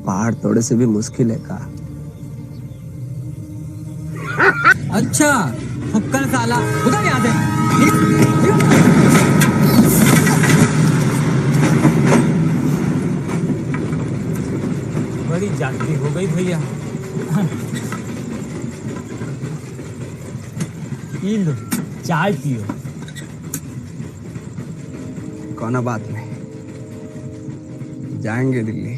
पहाड़ तोड़े से भी मुश्किल है का। अच्छा फुक्कल साला उधर यहाँ से। बड़ी जागती हो गई भैया। पी लो चाय पियो। कोना बात नहीं, जाएंगे दिल्ली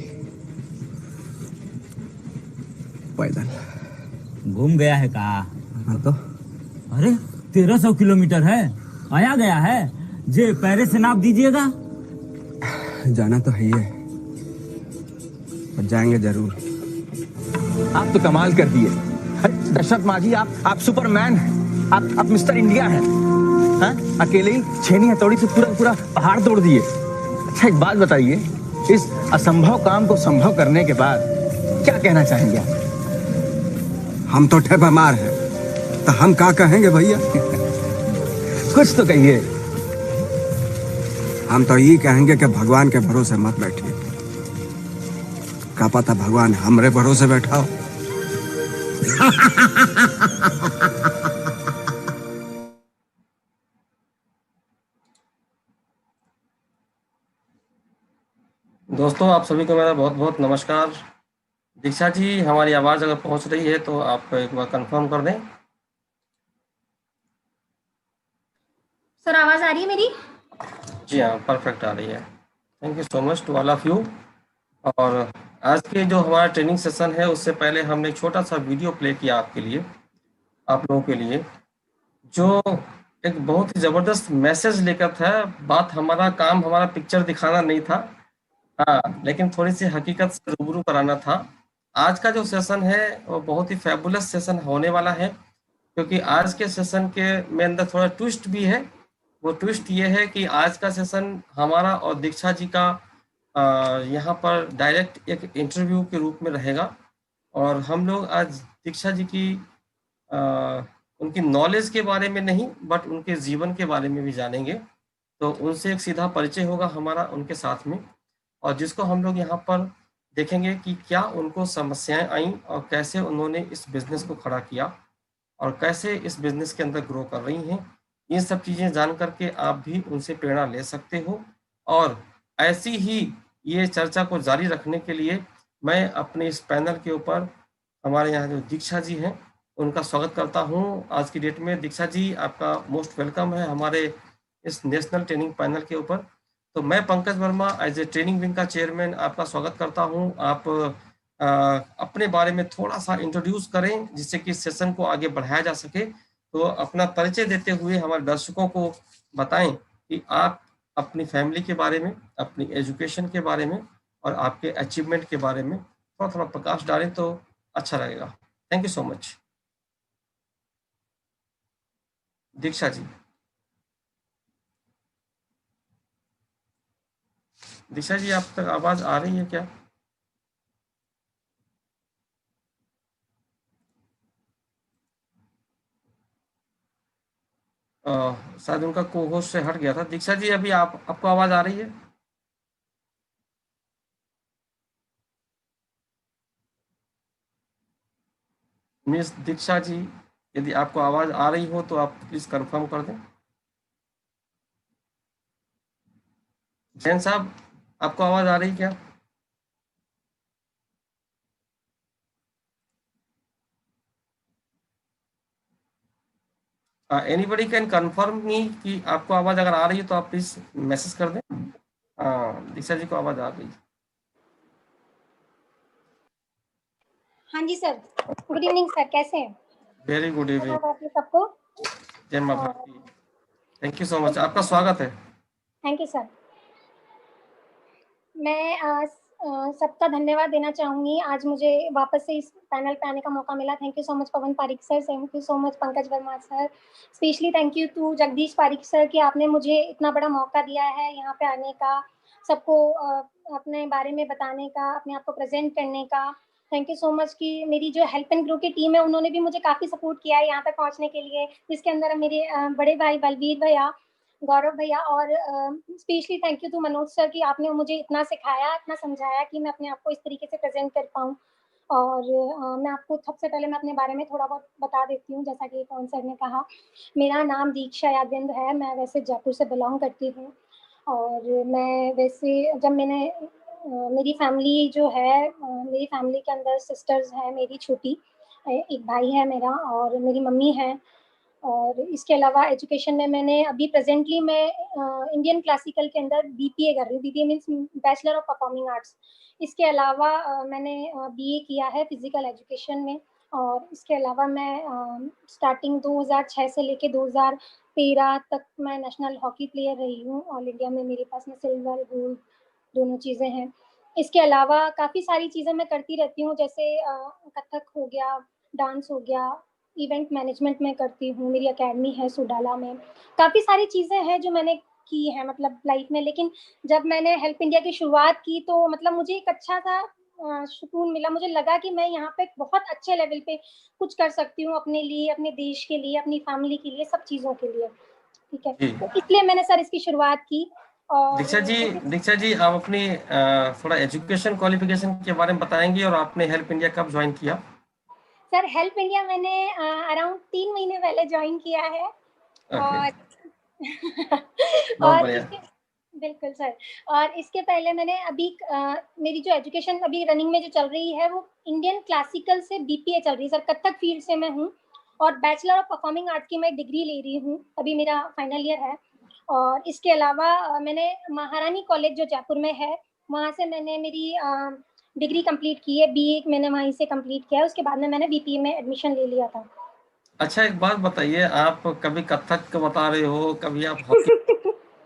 पैदल। घूम गया है का? हाँ तो अरे 1300 किलोमीटर है, आया गया है। जे पैरे से नाप दीजिएगा। जाना तो है ही है, पर जाएंगे जरूर। आप तो कमाल कर दिए दशरथ मांझी। आप सुपरमैन हैं, आप मिस्टर इंडिया हैं। हाँ? अकेले ही छेनी हथौड़ी से पूरा पहाड़ तोड़ दिए। अच्छा एक बात बताइए, इस असंभव काम को संभव करने के बाद क्या कहना चाहेंगे आप? हम तो ठे बीमार हैं, तो हम क्या कहेंगे भैया? कुछ तो कहिए। हम तो ये कहेंगे कि भगवान के भरोसे मत बैठिए, क्या पता भगवान हमरे भरोसे बैठा हो। दोस्तों आप सभी को मेरा बहुत बहुत नमस्कार। दीक्षा जी हमारी आवाज़ अगर पहुंच रही है तो आप एक बार कंफर्म कर दें। सर आवाज़ आ रही है मेरी? जी हाँ परफेक्ट आ रही है। Thank you so much to all of you. और आज के जो हमारा ट्रेनिंग सेशन है उससे पहले हमने एक छोटा सा वीडियो प्ले किया आपके लिए, आप लोगों के लिए, जो एक बहुत ही ज़बरदस्त मैसेज लेकर था। बात हमारा काम हमारा पिक्चर दिखाना नहीं था, हाँ, लेकिन थोड़ी सी हकीकत से रूबरू कराना था। आज का जो सेशन है वो बहुत ही फैबुलस सेशन होने वाला है, क्योंकि आज के सेशन के में अंदर थोड़ा ट्विस्ट भी है। वो ट्विस्ट ये है कि आज का सेशन हमारा और दीक्षा जी का यहाँ पर डायरेक्ट एक इंटरव्यू के रूप में रहेगा। और हम लोग आज दीक्षा जी की उनकी नॉलेज के बारे में नहीं बट उनके जीवन के बारे में भी जानेंगे। तो उनसे एक सीधा परिचय होगा हमारा उनके साथ में, और जिसको हम लोग यहाँ पर देखेंगे कि क्या उनको समस्याएं आई और कैसे उन्होंने इस बिज़नेस को खड़ा किया और कैसे इस बिज़नेस के अंदर ग्रो कर रही हैं। ये सब चीज़ें जान करके आप भी उनसे प्रेरणा ले सकते हो। और ऐसी ही ये चर्चा को जारी रखने के लिए मैं अपने इस पैनल के ऊपर हमारे यहाँ जो दीक्षा जी हैं उनका स्वागत करता हूँ आज की डेट में। दीक्षा जी आपका मोस्ट वेलकम है हमारे इस नेशनल ट्रेनिंग पैनल के ऊपर। तो मैं Pankaj Verma as a training wing का चेयरमैन आपका स्वागत करता हूं। आप अपने बारे में थोड़ा सा इंट्रोड्यूस करें जिससे कि सेशन को आगे बढ़ाया जा सके। तो अपना परिचय देते हुए हमारे दर्शकों को बताएं कि आप अपनी फैमिली के बारे में, अपनी एजुकेशन के बारे में और आपके अचीवमेंट के बारे में थोड़ा थोड़ा प्रकाश डालें तो अच्छा लगेगा। Thank you so much. Diksha ji. Diksha ji आप तक आवाज आ रही है क्या? शायद उनका को-होस्ट से हट गया था। दीक्षा जी अभी आपको आवाज आ रही है? मिस दीक्षा जी यदि आपको आवाज आ रही हो तो आप प्लीज कंफर्म कर दें। जैन साहब आपको आवाज आ रही क्या? एनीबडी कैन कंफर्म मी कि आपको आवाज अगर आ रही है तो आप प्लीज मैसेज कर दें। दीक्षा जी को आवाज आ गई। हाँ जी सर, गुड इवनिंग सर, कैसे हैं? Very good evening. आपकी सबको जय मां Bharati. Thank you so much, आपका स्वागत है। Thank you sir. मैं सबका धन्यवाद देना चाहूँगी। आज मुझे वापस से इस पैनल पे आने का मौका मिला। Thank you so much Pawan Pareek sir, thank you so much Pankaj Verma sir, specially thank you to Jagdish Pareek sir कि आपने मुझे इतना बड़ा मौका दिया है यहाँ पे आने का, सबको अपने बारे में बताने का, अपने आप को प्रेजेंट करने का। थैंक यू सो मच कि मेरी जो हेल्प एंड ग्रो की टीम है उन्होंने भी मुझे काफ़ी सपोर्ट किया है यहाँ तक पहुँचने के लिए, जिसके अंदर मेरे बड़े भाई बलवीर भैया, गौरव भैया, और specially thank you to Manoj sir कि आपने मुझे इतना सिखाया, इतना समझाया कि मैं अपने आप को इस तरीके से प्रेजेंट कर पाऊँ। और मैं आपको सबसे पहले मैं अपने बारे में थोड़ा बहुत बता देती हूँ। जैसा कि पवन सर ने कहा, मेरा नाम दीक्षा यादविंद है। मैं वैसे जयपुर से बिलोंग करती हूँ, और मैं वैसे जब मैंने मेरी फैमिली जो है, मेरी फैमिली के अंदर सिस्टर्स हैं मेरी छोटी, एक भाई है मेरा और मेरी मम्मी है। और इसके अलावा एजुकेशन में मैंने अभी प्रेजेंटली मैं इंडियन क्लासिकल के अंदर बीपीए कर रही हूँ। BPA means bachelor of performing arts. इसके अलावा मैंने बीए किया है फिजिकल एजुकेशन में। और इसके अलावा मैं स्टार्टिंग 2006 से लेके 2013 तक मैं नेशनल हॉकी प्लेयर रही हूँ। ऑल इंडिया में मेरे पास में सिल्वर गोल्ड दोनों चीज़ें हैं। इसके अलावा काफ़ी सारी चीज़ें मैं करती रहती हूँ, जैसे कथक हो गया, डांस हो गया, इवेंट मैनेजमेंट में करती हूँ, मेरी अकेडमी है सुडाला में। काफ़ी सारी चीज़ें हैं जो मैंने की है मतलब लाइफ में। लेकिन जब मैंने हेल्प इंडिया की शुरुआत की तो मतलब मुझे एक अच्छा सा सुकून मिला। मुझे लगा कि मैं यहाँ पे बहुत अच्छे लेवल पे कुछ कर सकती हूँ अपने लिए, अपने देश के लिए, अपनी फैमिली के लिए, सब चीज़ों के लिए। ठीक है, जी तो इसलिए मैंने सर इसकी शुरुआत की। और दीक्षा जी आप अपनी थोड़ा एजुकेशन क्वालिफिकेशन के बारे में बताएंगी और आपने हेल्प इंडिया कब ज्वाइन किया? सर हेल्प इंडिया मैंने अराउंड 3 महीने पहले ज्वाइन किया है। ओके, और बहुत और बढ़िया। इसके बिल्कुल सर। और इसके पहले मैंने अभी मेरी जो एजुकेशन अभी रनिंग में जो चल रही है वो इंडियन क्लासिकल से बीपीए चल रही है सर। कथक फील्ड से मैं हूँ और बैचलर ऑफ परफॉर्मिंग आर्ट की मैं डिग्री ले रही हूँ, अभी मेरा फाइनल ईयर है। और इसके अलावा मैंने महारानी कॉलेज जो जयपुर में है वहाँ से मैंने मेरी डिग्री कंप्लीट की है। बीए मैंने वहीं से कंप्लीट किया है। उसके बाद में मैंने बीपीए में एडमिशन ले लिया था। अच्छा एक बात बताइए, आप कभी कथक का बता रहे हो, कभी आप हॉकी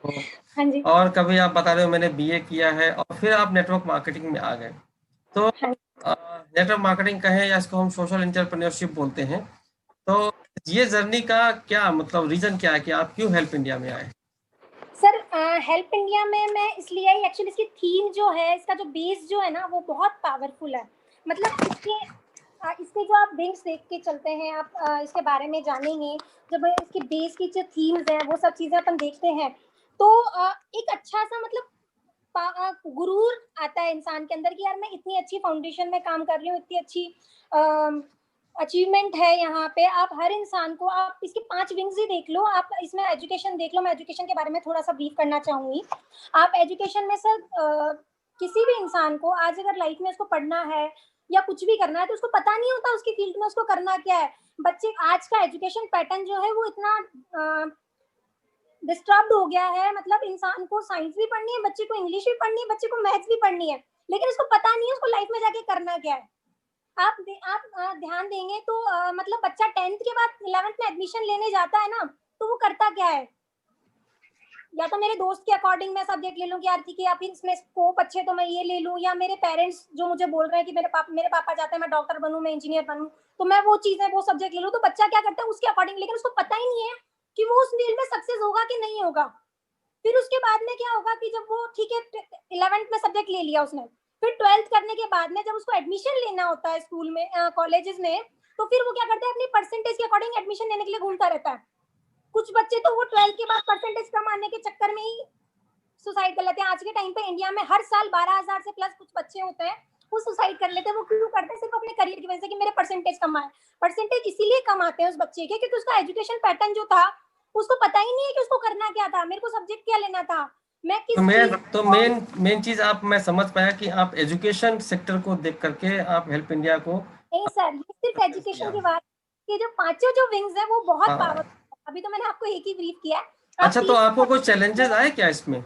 हो, हाँ जी। और कभी आप बता रहे हो मैंने बीए किया है और फिर आप नेटवर्क मार्केटिंग में आ गए। तो हाँ नेटवर्क मार्केटिंग कहें या इसको हम सोशल एंटरप्रेन्योरशिप बोलते हैं, तो ये जर्नी का क्या मतलब रीजन क्या है कि आप क्यों हेल्प इंडिया में आए? सर हेल्प इंडिया में मैं इसलिए आई, एक्चुअली इसकी थीम जो है, इसका जो बेस जो है ना वो बहुत पावरफुल है। मतलब इसके जो आप विंग्स देख के चलते हैं, आप इसके बारे में जानेंगे। जब इसके बेस की जो थीम्स हैं वो सब चीज़ें अपन देखते हैं तो एक अच्छा सा मतलब गुरूर आता है इंसान के अंदर कि यार मैं इतनी अच्छी फाउंडेशन में काम कर रही हूँ, इतनी अच्छी अचीवमेंट है यहाँ पे। आप हर इंसान को, आप इसके 5 विंग्स ही देख लो, आप इसमें एजुकेशन देख लो। मैं एजुकेशन के बारे में थोड़ा सा ब्रीफ करना चाहूंगी। आप एजुकेशन में सर किसी भी इंसान को आज अगर लाइफ में उसको पढ़ना है या कुछ भी करना है तो उसको पता नहीं होता उसकी फील्ड में उसको करना क्या है। बच्चे आज का एजुकेशन पैटर्न जो है वो इतना डिस्टर्ब हो गया है। मतलब इंसान को साइंस भी पढ़नी है, बच्चे को इंग्लिश भी पढ़नी है, बच्चे को मैथ्स भी पढ़नी है, लेकिन उसको पता नहीं है उसको लाइफ में जाके करना क्या है। आप ध्यान देंगे तो मतलब बच्चा 10th के बाद 11th में एडमिशन लेने जाता है ना, तो वो करता क्या है? या तो मेरे दोस्त के अकॉर्डिंग मैं सब्जेक्ट ले लूं कि यार ठीक है, आप इसमें स्कोप अच्छे तो मैं ये ले लूं, या मेरे पेरेंट्स जो मुझे बोल रहे हैं कि मेरे पापा चाहते हैं मैं डॉक्टर बनूं, मैं इंजीनियर बनूं, तो मैं वो चीजें वो सब्जेक्ट ले लूं। तो बच्चा क्या करता है उसके अकॉर्डिंग, लेकिन उसको पता ही नहीं है कि वो उस फील्ड में सक्सेस होगा कि नहीं होगा। फिर उसके बाद में क्या होगा कि जब वो ठीक है 11th में सब्जेक्ट ले लिया उसने, फिर 12th करने के बाद में जब उसको एडमिशन लेना होता है स्कूल में, कॉलेजेस में, तो फिर वो क्या करते हैं अपनी परसेंटेज के अकॉर्डिंग एडमिशन लेने के लिए घूमता रहता है। कुछ बच्चे तो वो 12th के बाद परसेंटेज कम आने के चक्कर में ही सुसाइड कर लेते हैं। आज के टाइम पे इंडिया में हर साल 12,000 से प्लस कुछ बच्चे होते हैं वो सुसाइड कर लेते हैं। वो क्यों करते हैं? सिर्फ अपने करियर की वजह से कि मेरे परसेंटेज कम आए। परसेंटेज इसीलिए कम आते हैं उस बच्चे के क्योंकि उसका एजुकेशन पैटर्न जो था उसको पता ही नहीं है कि उसको करना क्या था, मेरे को सब्जेक्ट क्या लेना था, मैं किस तो मैं चीज तो को। मेन चीज आप मैं समझ पाया कि आप एजुकेशन सेक्टर को देख करके आप हेल्प इंडिया को नहीं सर, ये सिर्फ परचेज एजुकेशन किया। की बात, ये जो पांचों जो विंग्स है वो बहुत हाँ। पावरफुल है। अभी तो मैंने आपको एक ही ब्रीफ किया है। आप अच्छा तो 3 आपको कुछ चैलेंजेस आए क्या इसमें?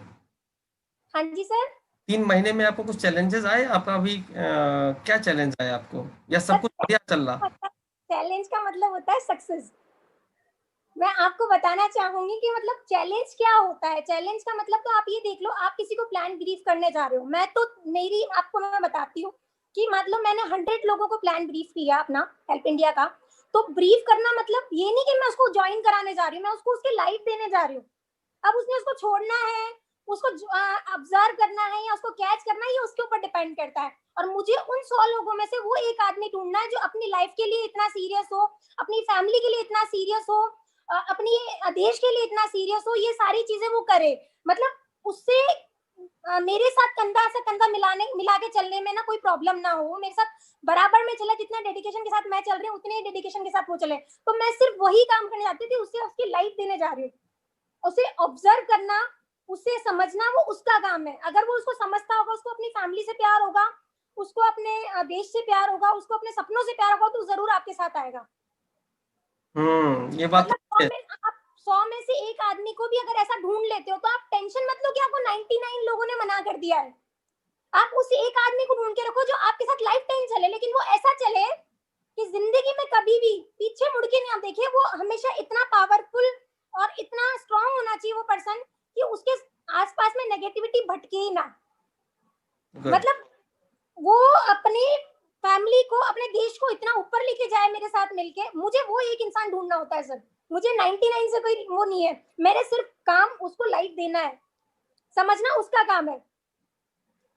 हाँ जी सर। 3 महीने में आपको कुछ चैलेंजेस आए? आपका अभी क्या चैलेंज आए आपको, या सब कुछ बढ़िया चल रहा? चैलेंज का मतलब होता है सक्सेस। मैं आपको बताना चाहूंगी कि मतलब चैलेंज क्या होता है। चैलेंज का मतलब तो आप ये देख लो, आप किसी को प्लान ब्रीफ करने जा रहे हो, मैं तो मेरी आपको मैं बताती हूँ कि मतलब मैंने 100 लोगों को प्लान ब्रीफ किया अपना हेल्प इंडिया का। तो ब्रीफ करना मतलब ये नहीं कि मैं उसको ज्वाइन कराने जा रही हूँ, मैं उसको उसके लाइफ देने जा रही हूँ। अब उसने उसको छोड़ना है, उसको ऑब्जर्व करना है या उसको कैच करना है, ये उसके ऊपर डिपेंड करता है। और मुझे उन 100 लोगों में से वो एक आदमी ढूंढना है जो अपनी लाइफ के लिए इतना सीरियस हो, अपनी फैमिली के लिए इतना सीरियस हो, अपनी देश के लिए इतना सीरियस हो, ये सारी चीजें वो करे, मतलब उससे मेरे साथ कंधा से कंधा मिला के चलने में ना कोई प्रॉब्लम ना हो, मेरे साथ बराबर में चले, जितना डेडिकेशन के साथ मैं चल रही हूँ उतने ही डेडिकेशन के साथ वो चले। तो मैं सिर्फ वही काम करने जाती थी, उससे उसकी लाइफ देने जा रही हूँ। उसे ऑब्जर्व करना, उसे समझना, वो उसका काम है। अगर वो उसको समझता होगा, उसको अपनी फैमिली से प्यार होगा, उसको अपने देश से प्यार होगा, उसको अपने सपनों से प्यार होगा, तो जरूर आपके साथ आएगा। ये बात मतलब तो है। आप 100 में से एक आदमी को भी अगर ऐसा ढूंढ लेते हो, तो आप टेंशन मत लो कि आपको 99 लोगों ने मना कर दिया है। आप उस एक आदमी को ढूंढ के रखो जो आपके साथ लाइफ टाइम चले, लेकिन वो ऐसा चले कि जिंदगी में कभी भी पीछे मुड़ के नहीं आप देखिए। वो हमेशा इतना पावरफुल और इतना स्ट्रांग होना चाहिए वो पर्सन कि उसके आसपास में नेगेटिविटी भटके ही ना। Good. मतलब वो अपनी फैमिली को, अपने देश को इतना ऊपर लेके जाए मेरे साथ मिलके। मुझे वो एक इंसान ढूंढना होता है सर, मुझे 99 से कोई वो नहीं है। मेरे सिर्फ काम उसको लाइफ देना है, समझना उसका काम है।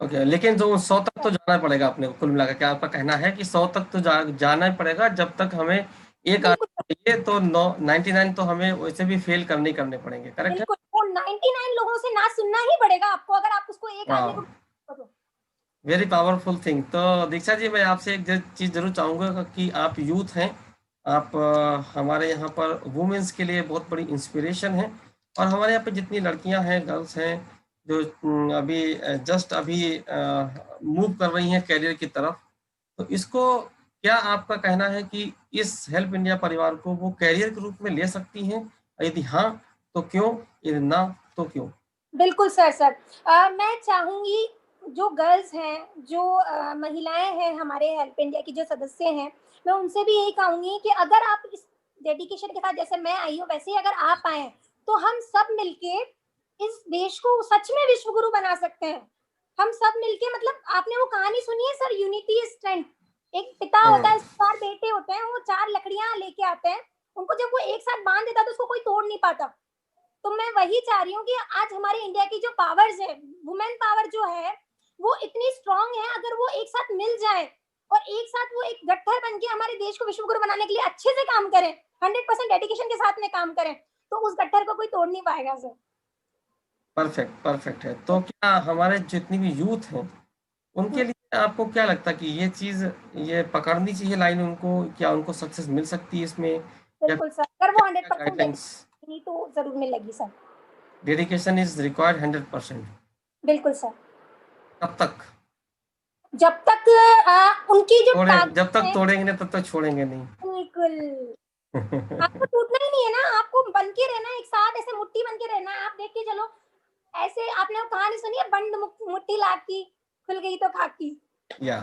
ओके, लेकिन जो 100 तक तो जाना पड़ेगा अपने को। कुल मिलाकर क्या आपका कहना है कि 100 तक तो जाना ही पड़ेगा, जब तक हमें एक आदमी चाहिए तो 99 तो हमें वैसे भी फेल करने पड़ेंगे। करेक्ट है? बिल्कुल, वो 99 लोगों से ना सुनना ही पड़ेगा आपको, अगर आप उसको एक आदमी को। Very powerful thing. तो दीक्षा जी, मैं आपसे एक चीज जरूर चाहूंगा कि आप यूथ हैं, आप हमारे यहाँ पर वुमेन्स के लिए बहुत बड़ी इंस्पिरेशन है, और हमारे यहाँ पे जितनी लड़कियां हैं, गर्ल्स हैं, जो अभी जस्ट अभी मूव कर रही हैं करियर की तरफ, तो इसको क्या आपका कहना है कि इस हेल्प इंडिया परिवार को वो कैरियर के रूप में ले सकती हैं? यदि हाँ तो क्यों, यदि ना तो क्यों? बिल्कुल सर मैं चाहूंगी जो गर्ल्स हैं, जो महिलाएं हैं हमारे हेल्प इंडिया की जो सदस्य हैं, मैं उनसे भी यही कहूंगी कि अगर आप इस डेडिकेशन के साथ जैसे मैं आई हूँ, वैसे ही अगर आप आए तो हम सब मिलके इस देश को सच में विश्व गुरु बना सकते हैं। हम सब मिलके, मतलब आपने वो कहानी सुनी है सर, यूनिटी इज स्ट्रेंथ। एक पिता होता है, 4 बेटे होते हैं, वो 4 लकड़ियां लेके आते हैं, उनको जब वो एक साथ बांध देता तो उसको कोई तोड़ नहीं पाता। तो मैं वही चाह रही हूँ कि आज हमारे इंडिया की जो पावर्स है, वुमेन पावर जो है, वो इतनी स्ट्रांग है। अगर वो एक साथ मिल जाए और एक साथ वो एक गट्ठर बन के हमारे देश को विश्व गुरु बनाने के लिए अच्छे से काम करें, 100% डेडिकेशन के साथ में काम करें, तो उस गट्ठर को कोई तोड़ नहीं पाएगा सर। परफेक्ट है। तो क्या हमारे जितनी भी यूथ हैं उनके लिए आपको क्या लगता है कि ये चीज, ये पकड़नी चाहिए लाइन उनको, क्या उनको सक्सेस मिल सकती है इसमें? बिल्कुल सर, अगर वो 100% गाइडेंस, नहीं तो जरूर मिलेगी सर। Dedication is required 100%। बिल्कुल सर, कब तक? जब तक उनकी जो जब तक तोड़ेंगे नहीं तब तक छोड़ेंगे नहीं। बिल्कुल आपको टूटना ही नहीं है ना, आपको बन के रहना है, एक साथ ऐसे मुट्ठी बन के रहना है। आप देख के चलो, ऐसे आपने वो कहानी सुनी है, बंद मुट्ठी लाख की, खुल गई तो खाक की। या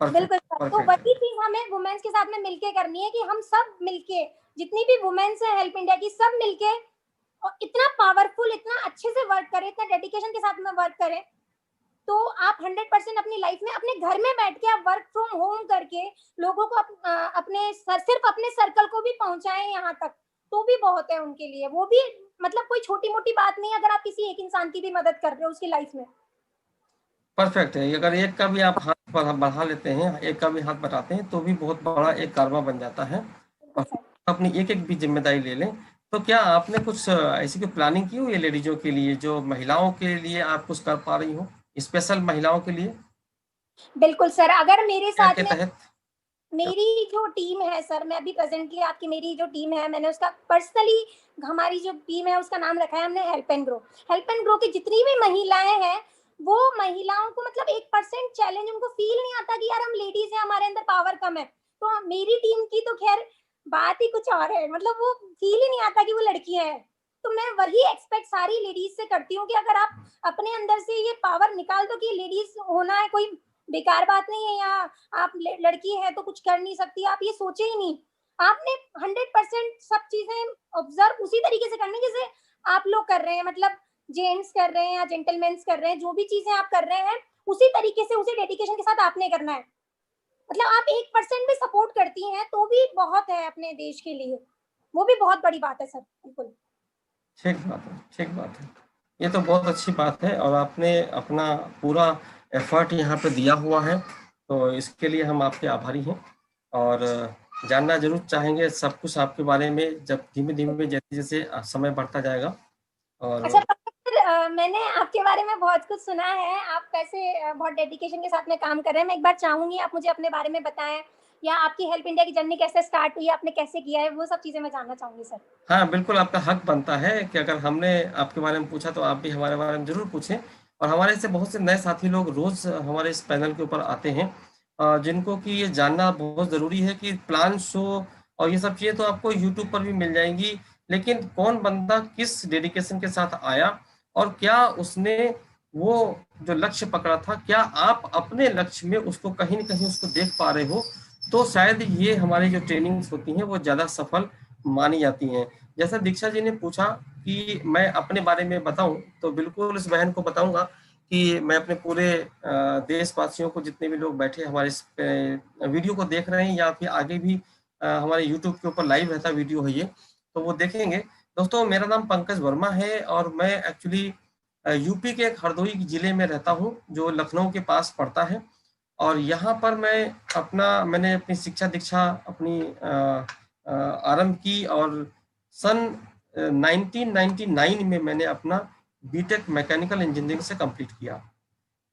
बिल्कुल सर, तो वही चीज हमें वुमेन्स के साथ में मिलके करनी है कि हम सब मिलके, जितनी भी वुमेन्स है हेल्प इंडिया की, सब मिलके और इतना पावरफुल, इतना अच्छे से वर्क करें, इतना डेडिकेशन के साथ में वर्क करें, तो आप 100% अपनी लाइफ में अपने घर में बैठ के आप वर्क फ्रॉम होम करके लोगों को सिर्फ अपने सर्कल को भी पहुंचाएं यहाँ तक, तो भी बहुत है उनके लिए। वो भी मतलब कोई छोटी मोटी बात नहीं है, अगर आप किसी एक इंसान की भी मदद कर रहे हो उसकी लाइफ में। परफेक्ट है। अगर एक का भी आप हाथ बढ़ा लेते हैं, एक का भी हाथ बढ़ाते हैं, तो भी बहुत बड़ा एक कारवा बन जाता है। और अपनी एक भी जिम्मेदारी ले लें। तो क्या आपने कुछ ऐसी कोई प्लानिंग की हुई है लेडीजों के लिए, जो महिलाओं के लिए आप कुछ कर पा रही हो, स्पेशल महिलाओं के लिए? बिल्कुल सर, अगर मेरे साथ में मेरी जो टीम है सर, मैं अभी प्रेजेंटली आपकी मेरी जो टीम है, मैंने उसका पर्सनली, हमारी जो टीम है उसका नाम रखा है हमने help and grow. Help and grow की जितनी भी महिलाएं हैं, वो महिलाओं को मतलब 1% चैलेंज उनको फील नहीं आता कि यार हम लेडीज हैं, हमारे अंदर पावर कम है। तो मेरी टीम की तो खैर बात ही कुछ और है, मतलब वो फील ही नहीं आता कि वो लड़कियां हैं। तो मैं वही एक्सपेक्ट सारी लेडीज से करती हूँ कि अगर आप अपने अंदर से ये पावर निकाल दो कि लेडीज होना है कोई बेकार बात नहीं है, या आप लड़की है तो कुछ कर नहीं सकती, आप ये सोचे ही नहीं। आपने 100% सब चीजें ऑब्जर्व उसी तरीके से करनी जैसे आप लोग कर रहे हैं, मतलब जेंट्स कर रहे हैं या जेंटलमैन कर रहे हैं, जो भी चीजें आप कर रहे हैं उसी तरीके से, उसी डेडिकेशन के साथ आपने करना है। मतलब आप 1% भी सपोर्ट करती हैं तो भी बहुत है अपने देश के लिए, वो भी बहुत बड़ी बात है सर। बिल्कुल ठीक बात है। ये तो बहुत अच्छी बात है, और आपने अपना पूरा एफर्ट यहाँ पे दिया हुआ है, तो इसके लिए हम आपके आभारी हैं। और जानना जरूर चाहेंगे सब कुछ आपके बारे में, जब धीमे धीमे जैसे जैसे समय बढ़ता जाएगा। और अच्छा मैंने आपके बारे में बहुत कुछ सुना है, आप कैसे बहुत डेडिकेशन के साथ में काम कर रहे हैं। मैं एक बार चाहूंगी आप मुझे अपने बारे में बताएं, या आपकी हेल्प इंडिया की जर्नी कैसे स्टार्ट हुई, आपने कैसे किया है, वो सब चीजें मैं जानना चाहूंगी सर। हाँ, बिल्कुल आपका हक बनता है कि अगर हमने आपके बारे में पूछा तो आप भी हमारे बारे में ज़रूर पूछें। और हमारे से बहुत से नए साथी लोग रोज़ हमारे इस पैनल के ऊपर आते हैं, जिनको कि ये जानना बहुत ज़रूरी है कि प्लान शो और ये सब चीज़ें तो आपको यूट्यूब पर भी मिल जाएंगी, लेकिन कौन बंदा किस डेडिकेशन के साथ आया और क्या उसने वो जो लक्ष्य पकड़ा था, क्या आप अपने लक्ष्य में उसको कहीं न कहीं उसको देख पा रहे हो, तो शायद ये हमारी जो ट्रेनिंग्स होती हैं वो ज़्यादा सफल मानी जाती हैं। जैसा दीक्षा जी ने पूछा कि मैं अपने बारे में बताऊं, तो बिल्कुल इस बहन को बताऊंगा कि मैं अपने पूरे देशवासियों को, जितने भी लोग बैठे हमारे इस वीडियो को देख रहे हैं या फिर आगे भी हमारे यूट्यूब के ऊपर लाइव रहता वीडियो है ये, तो वो देखेंगे। दोस्तों, मेरा नाम पंकज वर्मा है और मैं एक्चुअली यूपी के एक हरदोई जिले में रहता हूँ, जो लखनऊ के पास पड़ता है। और यहाँ पर मैंने अपनी शिक्षा दीक्षा अपनी आरंभ की और सन 1999 में मैंने अपना बीटेक मैकेनिकल इंजीनियरिंग से कंप्लीट किया।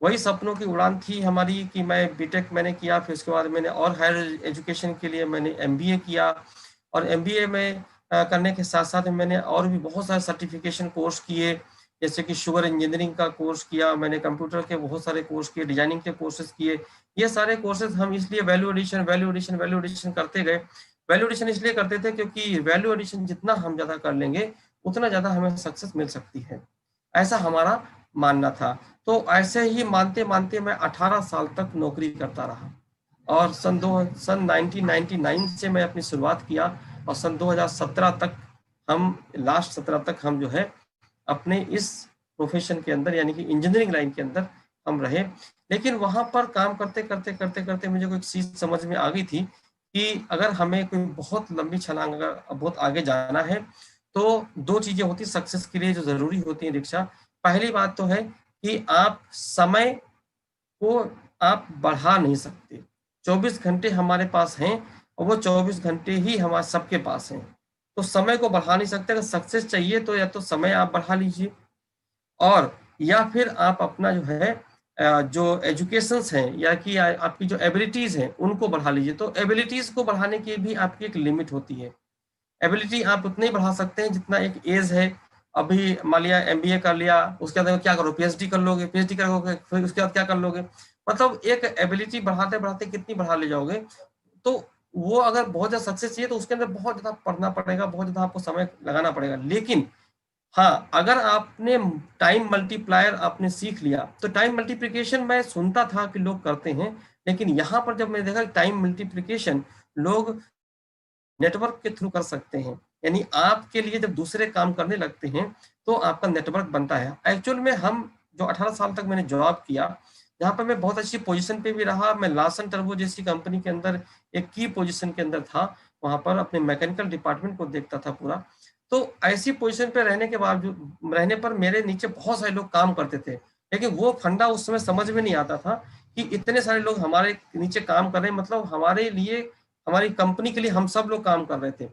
वही सपनों की उड़ान थी हमारी कि मैं बीटेक मैंने किया, फिर उसके बाद मैंने और हायर एजुकेशन के लिए मैंने एमबीए किया। और एमबीए में करने के साथ साथ मैंने और भी बहुत सारे सर्टिफिकेशन कोर्स किए, जैसे कि शुगर इंजीनियरिंग का कोर्स किया मैंने, कंप्यूटर के बहुत सारे कोर्स किए, डिजाइनिंग के कोर्सेज किए। ये सारे कोर्सेज हम इसलिए वैल्यू एडिशन करते गए। वैल्यू एडिशन इसलिए करते थे क्योंकि वैल्यू एडिशन जितना हम ज्यादा कर लेंगे उतना ज्यादा हमें सक्सेस मिल सकती है, ऐसा हमारा मानना था। तो ऐसे ही मानते मानते मैं 18 साल तक नौकरी करता रहा और सन 1999 से मैं अपनी शुरुआत किया और सन 2017 तक लास्ट 17 तक हम जो है अपने इस प्रोफेशन के अंदर यानी कि इंजीनियरिंग लाइन के अंदर हम रहे। लेकिन वहां पर काम करते करते मुझे कोई चीज समझ में आ गई थी कि अगर हमें कोई बहुत लंबी छलांग अगर बहुत आगे जाना है तो दो चीजें होती सक्सेस के लिए जो जरूरी होती है दीक्षा। पहली बात तो है कि आप समय को आप बढ़ा नहीं सकते। 24 घंटे हमारे पास हैं और वो 24 घंटे ही हमारे सबके पास हैं, तो समय को बढ़ा नहीं सकते। अगर सक्सेस चाहिए तो या तो समय आप बढ़ा लीजिए और या फिर आप अपना जो है जो एजुकेशंस हैं या कि आपकी जो एबिलिटीज हैं उनको बढ़ा लीजिए। तो एबिलिटीज को बढ़ाने की भी आपकी एक लिमिट होती है। एबिलिटी आप उतनी बढ़ा सकते हैं जितना एक एज है। अभी मान लिया एमबीए कर लिया, उसके बाद क्या करो, पीएचडी कर लोगे, पीएचडी करोगे फिर उसके बाद क्या कर लोगे, मतलब एक एबिलिटी बढ़ाते बढ़ाते कितनी बढ़ा ले जाओगे। तो वो अगर बहुत ज्यादा सक्सेस चाहिए तो उसके अंदर बहुत ज्यादा पढ़ना पड़ेगा, बहुत ज्यादा आपको समय लगाना पड़ेगा। लेकिन हाँ, अगर आपने टाइम मल्टीप्लायर आपने सीख लिया तो टाइम मल्टीप्लिकेशन मैं सुनता था कि लोग करते हैं, लेकिन यहाँ पर जब मैंने देखा टाइम मल्टीप्लिकेशन लोग नेटवर्क के थ्रू कर सकते हैं। यानी आपके लिए जब दूसरे काम करने लगते हैं तो आपका नेटवर्क बनता है। एक्चुअल में हम जो 18 साल तक मैंने जॉब किया, जहाँ पर मैं बहुत अच्छी पोजीशन पे भी रहा, मैं लार्सन टर्बो जैसी कंपनी के अंदर एक की पोजीशन के अंदर था, वहां पर अपने मैकेनिकल डिपार्टमेंट को देखता था पूरा। तो ऐसी पोजीशन पे रहने के बावजूद रहने पर मेरे नीचे बहुत सारे लोग काम करते थे, लेकिन वो फंडा उस समय समझ में नहीं आता था कि इतने सारे लोग हमारे नीचे काम कर रहे हैं, मतलब हमारे लिए, हमारी कंपनी के लिए हम सब लोग काम कर रहे थे,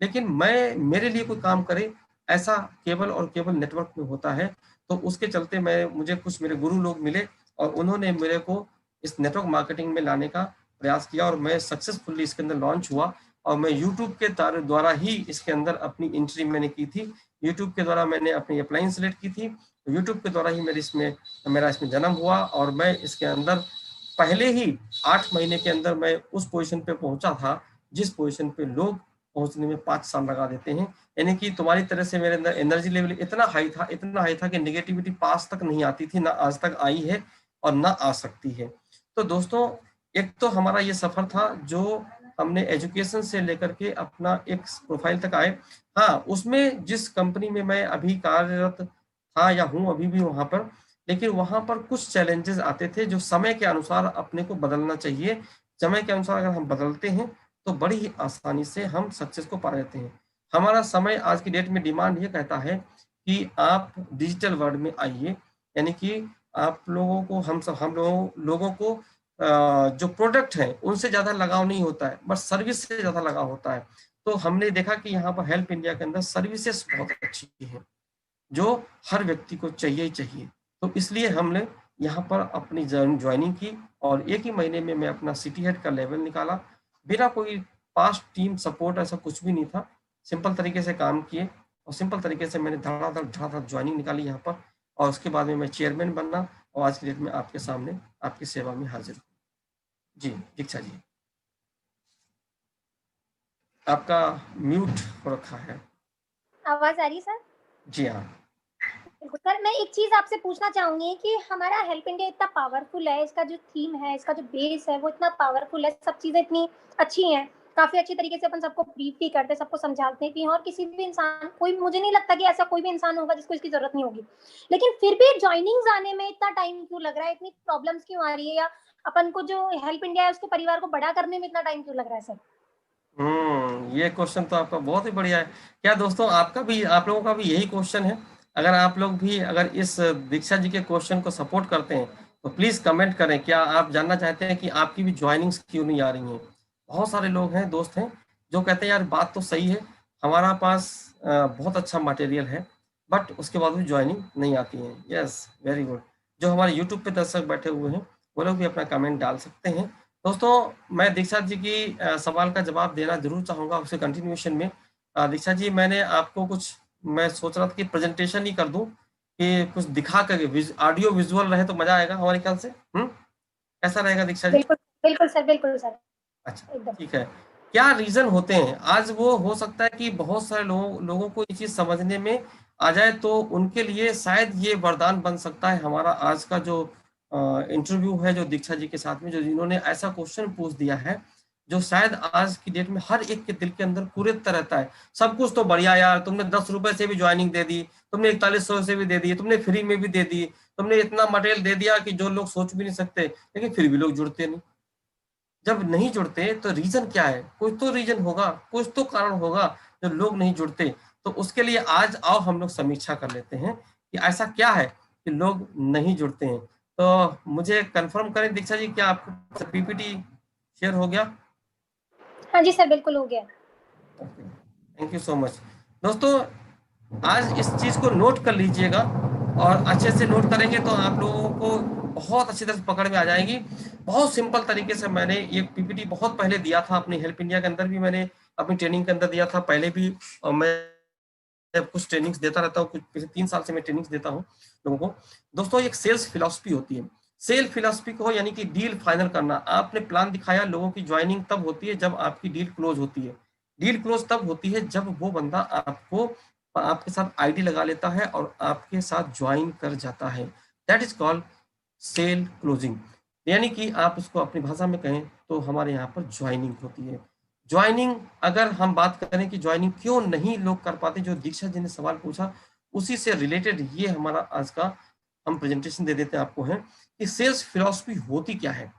लेकिन मेरे लिए कोई काम करे ऐसा केवल और केवल नेटवर्क में होता है। तो उसके चलते मुझे कुछ मेरे गुरु लोग मिले और उन्होंने मेरे को इस नेटवर्क मार्केटिंग में लाने का प्रयास किया और मैं सक्सेसफुली इसके अंदर लॉन्च हुआ। और मैं यूट्यूब के द्वारा ही इसके अंदर अपनी एंट्री मैंने की थी। यूट्यूब के द्वारा मैंने अपनी अप्लाइन सेलेक्ट की थी, यूट्यूब के द्वारा ही मेरा इसमें जन्म हुआ और मैं इसके अंदर पहले ही 8 महीने के अंदर मैं उस पोजीशन पे पहुंचा था जिस पोजीशन पे लोग पहुंचने में 5 साल लगा देते हैं। यानी कि तुम्हारी तरह से मेरे अंदर एनर्जी लेवल इतना हाई था कि नेगेटिविटी पास तक नहीं आती थी, ना आज तक आई है और ना आ सकती है। तो दोस्तों, एक तो हमारा ये सफर था जो हमने एजुकेशन से लेकर के अपना एक प्रोफाइल तक आए। हाँ, उसमें जिस कंपनी में मैं अभी कार्यरत था या हूँ अभी भी वहां पर, लेकिन वहां पर कुछ चैलेंजेस आते थे जो समय के अनुसार अपने को बदलना चाहिए। समय के अनुसार अगर हम बदलते हैं तो बड़ी ही आसानी से हम सक्सेस को पा लेते हैं। हमारा समय आज की डेट में डिमांड ये कहता है कि आप डिजिटल वर्ल्ड में आइए, यानी कि आप लोगों को हम लोगों को जो प्रोडक्ट हैं उनसे ज्यादा लगाव नहीं होता है, बट सर्विस से ज्यादा लगाव होता है। तो हमने देखा कि यहाँ पर हेल्प इंडिया के अंदर सर्विसेज बहुत अच्छी है जो हर व्यक्ति को चाहिए ही चाहिए। तो इसलिए हमने यहाँ पर अपनी ज्वाइनिंग की और एक ही महीने में मैं अपना सिटी हेड का लेवल निकाला, बिना कोई पास्ट टीम सपोर्ट ऐसा कुछ भी नहीं था। सिंपल तरीके से काम किए और सिंपल तरीके से मैंने धड़ाधड़ ज्वाइनिंग निकाली यहाँ पर, और उसके बाद में मैं चेयरमैन बनना और आज की डेट में आपके सामने आपकी सेवा में हाजिर हूँ। जी दीक्षा जी, आपका म्यूट हो रखा है। आवाज आ रही सर? जी हाँ सर, मैं एक चीज आपसे पूछना चाहूंगी कि हमारा हेल्प इंडिया इतना पावरफुल है, इसका जो थीम है, इसका जो बेस है वो इतना पावरफुल है, सब चीजें इतनी अच्छी हैं, काफी अच्छी तरीके से अपन सबको ब्रीफ भी करते हैं, सबको समझाते भी हैं, और किसी भी इंसान, कोई मुझे नहीं लगता कि ऐसा कोई भी इंसान होगा जिसको इसकी जरूरत नहीं होगी, लेकिन फिर भी ज्वाइनिंग्स आने में इतना टाइम क्यों लग रहा है, इतनी प्रॉब्लम्स क्यों आ रही है, या अपन को जो हेल्प इंडिया है उसके परिवार को बड़ा करने में इतना टाइम क्यों लग रहा है सर? ये क्वेश्चन तो आपका बहुत ही बढ़िया है। क्या दोस्तों आपका भी, आप लोगों का भी यही क्वेश्चन है? अगर आप लोग भी अगर इस दीक्षा जी के क्वेश्चन को सपोर्ट करते हैं तो प्लीज कमेंट करें। क्या आप जानना चाहते हैं कि आपकी भी ज्वाइनिंग्स क्यों नहीं आ रही हैं? बहुत सारे लोग हैं, दोस्त हैं, जो कहते हैं यार बात तो सही है, हमारा पास बहुत अच्छा मटेरियल है, बट उसके बाद भी ज्वाइनिंग नहीं आती है। Yes, very good. जो हमारे यूट्यूब पे दर्शक बैठे हुए हैं वो लोग भी अपना कमेंट डाल सकते हैं। दोस्तों मैं दीक्षा जी की सवाल का जवाब देना जरूर चाहूंगा उसके कंटिन्यूएशन में। दीक्षा जी, मैंने आपको कुछ, मैं सोच रहा था कि प्रेजेंटेशन ही कर दूं कि कुछ दिखा कर, ऑडियो विजुअल रहे तो मजा आएगा हमारे ख्याल से। ऐसा रहेगा दीक्षा जी? बिल्कुल बिल्कुल सर, बिल्कुल सर। अच्छा ठीक है। क्या रीजन होते हैं आज? वो हो सकता है कि बहुत सारे लोगों को ये चीज समझने में आ जाए, तो उनके लिए शायद ये वरदान बन सकता है हमारा आज का जो इंटरव्यू है, जो दीक्षा जी के साथ में, जो जिन्होंने ऐसा क्वेश्चन पूछ दिया है जो शायद आज की डेट में हर एक के दिल के अंदर कुरेदता रहता है। सब कुछ तो बढ़िया यार, तुमने 10 रुपए से भी ज्वाइनिंग दे दी, तुमने 4100 से भी दे दी, तुमने फ्री में भी दे दी, तुमने इतना मटेरियल दे दिया कि जो लोग सोच भी नहीं सकते, लेकिन फिर भी लोग जुड़ते नहीं। जब नहीं जुड़ते तो रीजन क्या है? कुछ तो रीजन होगा, कुछ तो कारण होगा जो लोग नहीं जुड़ते। तो उसके लिए आज आओ हम लोग समीक्षा कर लेते हैं कि ऐसा क्या है कि लोग नहीं जुड़ते हैं। तो मुझे कंफर्म करें दीक्षा जी, क्या आपको पीपीटी शेयर हो गया? हाँ जी सर, बिल्कुल हो गया। Thank you so much. दोस्तों आज इस चीज को नोट कर लीजिएगा, और अच्छे से नोट करेंगे तो आप लोगों को बहुत अच्छी तरह से पकड़ में आ जाएगी। बहुत सिंपल तरीके से मैंने ये पीपीटी बहुत पहले दिया था अपनी हेल्प इंडिया के अंदर भी, मैंने अपनी ट्रेनिंग के अंदर दिया था पहले भी, और मैं कुछ ट्रेनिंग्स देता रहता हूँ, कुछ पिछले 3 साल से मैं ट्रेनिंग्स देता हूँ लोगों को। दोस्तों एक सेल्स फिलॉसफी होती है, सेल फिलॉसफी को यानी कि डील फाइनल करना। आपने प्लान दिखाया, लोगों की ज्वाइनिंग तब होती है जब आपकी डील क्लोज होती है। डील क्लोज तब होती है जब वो बंदा आपके साथ आईडी लगा लेता है और आपके साथ ज्वाइन कर जाता है। That is called sale closing, यानी कि आप उसको अपनी भाषा में कहें तो हमारे यहाँ पर ज्वाइनिंग होती है। ज्वाइनिंग, अगर हम बात करें कि ज्वाइनिंग क्यों नहीं लोग कर पाते, जो दीक्षा जी ने सवाल पूछा उसी से रिलेटेड ये हमारा आज का हम प्रेजेंटेशन दे देते हैं आपको, है कि सेल्स फिलॉसफी होती क्या है।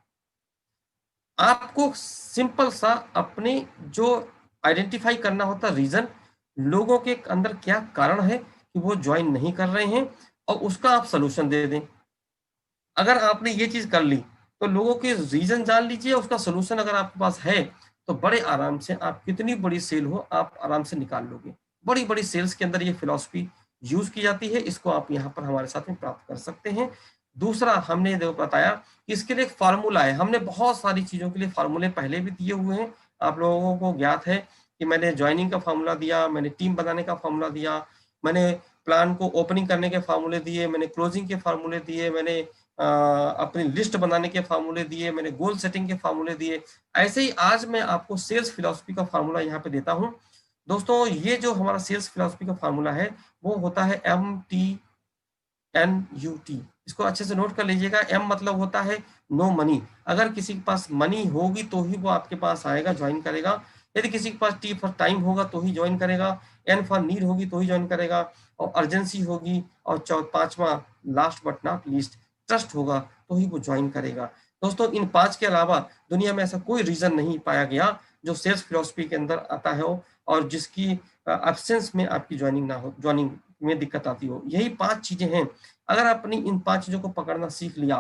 आपको सिंपल सा अपने जो आइडेंटिफाई करना होता रीजन, लोगों के अंदर क्या कारण है कि वो ज्वाइन नहीं कर रहे हैं, और उसका आप सलूशन दे दें। अगर आपने ये चीज कर ली तो लोगों के रीजन जान लीजिए, उसका सलूशन अगर आपके पास है तो बड़े आराम से आप कितनी बड़ी सेल हो आप आराम से निकाल लोगे। बड़ी बड़ी सेल्स के अंदर ये फिलॉसफी यूज की जाती है, इसको आप यहाँ पर हमारे साथ में प्राप्त कर सकते हैं। दूसरा, हमने जो बताया कि इसके लिए एक फार्मूला है, हमने बहुत सारी चीजों के लिए फार्मूले पहले भी दिए हुए हैं, आप लोगों को ज्ञात है कि मैंने ज्वाइनिंग का फार्मूला दिया, मैंने टीम बनाने का फार्मूला दिया, मैंने प्लान को ओपनिंग करने के फार्मूले दिए, मैंने क्लोजिंग के फार्मूले दिए, मैंने अपनी लिस्ट बनाने के फार्मूले दिए, मैंने गोल सेटिंग के फार्मूले दिए। ऐसे ही आज मैं आपको सेल्स फिलॉसफी का फार्मूला यहाँ पे देता हूँ। दोस्तों ये जो हमारा सेल्स फिलॉसफी का फार्मूला है वो होता है MTNUT। इसको अच्छे से नोट कर लीजिएगा। M मतलब होता है नो मनी, अगर किसी के पास मनी होगी तो ही वो आपके पास आएगा, ज्वाइन करेगा। यदि किसी के पास T फॉर टाइम होगा तो ही ज्वाइन करेगा, N फॉर नीड होगी तो ही ज्वाइन करेगा, और अर्जेंसी होगी, और 5वां last but not least trust होगा तो ही वो ज्वाइन करेगा। दोस्तों इन 5 के अलावा दुनिया में ऐसा कोई रीजन नहीं पाया गया जो सेल्स फिलॉसफी के अंदर आता है और जिसकी एब्सेंस में आपकी ज्वाइनिंग ना हो, ज्वाइनिंग में दिक्कत आती हो। यही 5 चीजें हैं। अगर आपने इन 5 चीजों को पकड़ना सीख लिया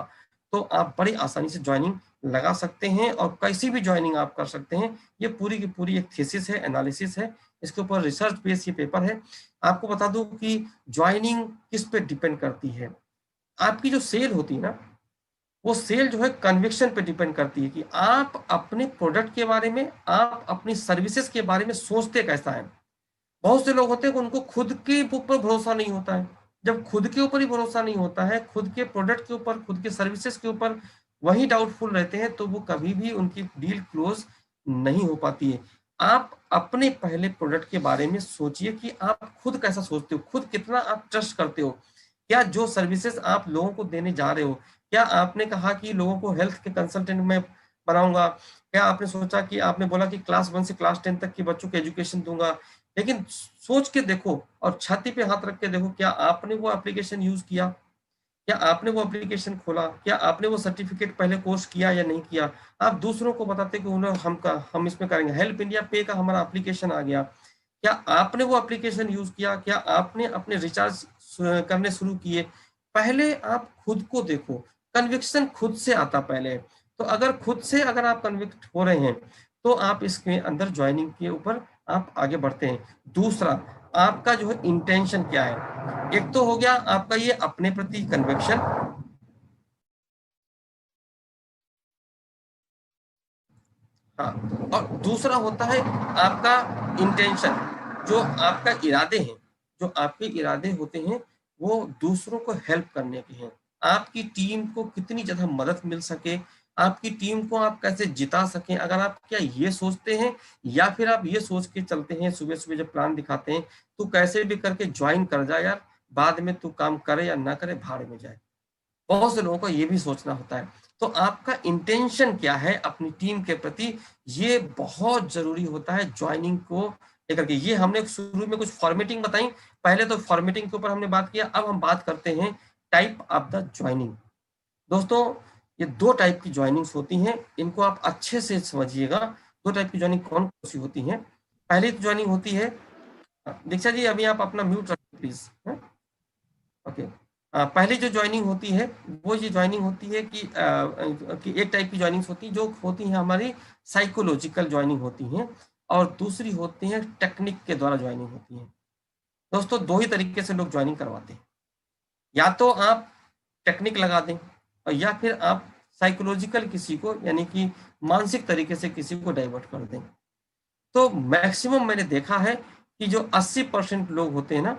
तो आप बड़ी आसानी से ज्वाइनिंग लगा सकते हैं और कैसी भी ज्वाइनिंग आप कर सकते हैं। ये पूरी की पूरी एक थीसिस है, एनालिसिस है, इसके ऊपर रिसर्च बेस्ड ये पेपर है। आपको बता दूं कि ज्वाइनिंग किस पे डिपेंड करती है। आपकी जो सेल होती है ना, वो सेल जो है कन्विक्शन पे डिपेंड करती है कि आप अपने प्रोडक्ट के बारे में, आप अपनी सर्विसेज के बारे में सोचते कैसा है। बहुत से लोग होते हैं कि उनको खुद के ऊपर भरोसा नहीं होता है। जब खुद के ऊपर ही भरोसा नहीं होता है, खुद के प्रोडक्ट के ऊपर, खुद के सर्विसेज के ऊपर वही डाउटफुल रहते हैं, तो वो कभी भी उनकी डील क्लोज नहीं हो पाती है। आप अपने पहले प्रोडक्ट के बारे में सोचिए कि आप खुद कैसा सोचते हो, खुद कितना आप ट्रस्ट करते हो। क्या जो सर्विसेज आप लोगों को देने जा रहे हो, क्या आपने कहा कि लोगों को हेल्थ के कंसल्टेंट में बनाऊंगा, क्या आपने सोचा कि आपने बोला कि क्लास 1 से क्लास 10 तक के बच्चों को एजुकेशन दूंगा। लेकिन सोच के देखो और छाती पे हाथ रख के देखो, क्या आपने वो एप्लीकेशन यूज किया, क्या आपने वो एप्लीकेशन खोला, क्या आपने वो सर्टिफिकेट पहले कोर्स किया या नहीं किया। आप दूसरों को बताते कि हम इसमें करेंगे, हेल्प इंडिया पे का हमारा एप्लीकेशन आ गया, क्या आपने वो एप्लीकेशन यूज किया, क्या आपने अपने रिचार्ज करने शुरू किए। पहले आप खुद को देखो, कन्विक्शन खुद से आता पहले। तो अगर खुद से अगर आप कन्विक्ट हो रहे हैं तो आप इसके अंदर ज्वाइनिंग के ऊपर आप आगे बढ़ते हैं। दूसरा, आपका जो है इंटेंशन क्या है। एक तो हो गया आपका ये अपने प्रति कन्विक्शन, हाँ, और दूसरा होता है आपका इंटेंशन, जो आपका इरादे हैं, जो आपके इरादे होते हैं वो दूसरों को हेल्प करने के हैं। आपकी टीम को कितनी ज्यादा मदद मिल सके, आपकी टीम को आप कैसे जिता सकें। अगर आप क्या ये सोचते हैं, या फिर आप ये सोच के चलते हैं, सुबह सुबह जब प्लान दिखाते हैं, तू कैसे भी करके ज्वाइन कर जा यार, बाद में तू काम करे या ना करे भाड़ में जाए। बहुत से लोगों को ये भी सोचना होता है। तो आपका इंटेंशन क्या है अपनी टीम के प्रति, ये बहुत जरूरी होता है ज्वाइनिंग को लेकर के। ये हमने शुरू में कुछ फॉर्मेटिंग बताई, पहले तो फॉर्मेटिंग के ऊपर हमने बात किया। अब हम बात करते हैं टाइप ऑफ द ज्वाइनिंग। दोस्तों, ये दो टाइप की ज्वाइनिंग्स होती हैं, इनको आप अच्छे से समझिएगा। दो टाइप की ज्वाइनिंग कौन कौन सी होती है। पहली ज्वाइनिंग होती है, दीक्षा जी अभी आप अपना म्यूट रखिए प्लीज। ओके, पहली जो ज्वाइनिंग होती है वो ये ज्वाइनिंग होती है कि एक टाइप की ज्वाइनिंग होती है जो होती है हमारी साइकोलॉजिकल ज्वाइनिंग होती हैं, और दूसरी होती है टेक्निक के द्वारा ज्वाइनिंग होती है। दोस्तों, दो ही तरीके से लोग ज्वाइनिंग करवाते हैं, या तो आप टेक्निक लगा दें और या फिर आप साइकोलॉजिकल किसी को, यानी कि मानसिक तरीके से किसी को डाइवर्ट कर दें। तो मैक्सिमम मैंने देखा है कि जो 80% लोग होते हैं ना,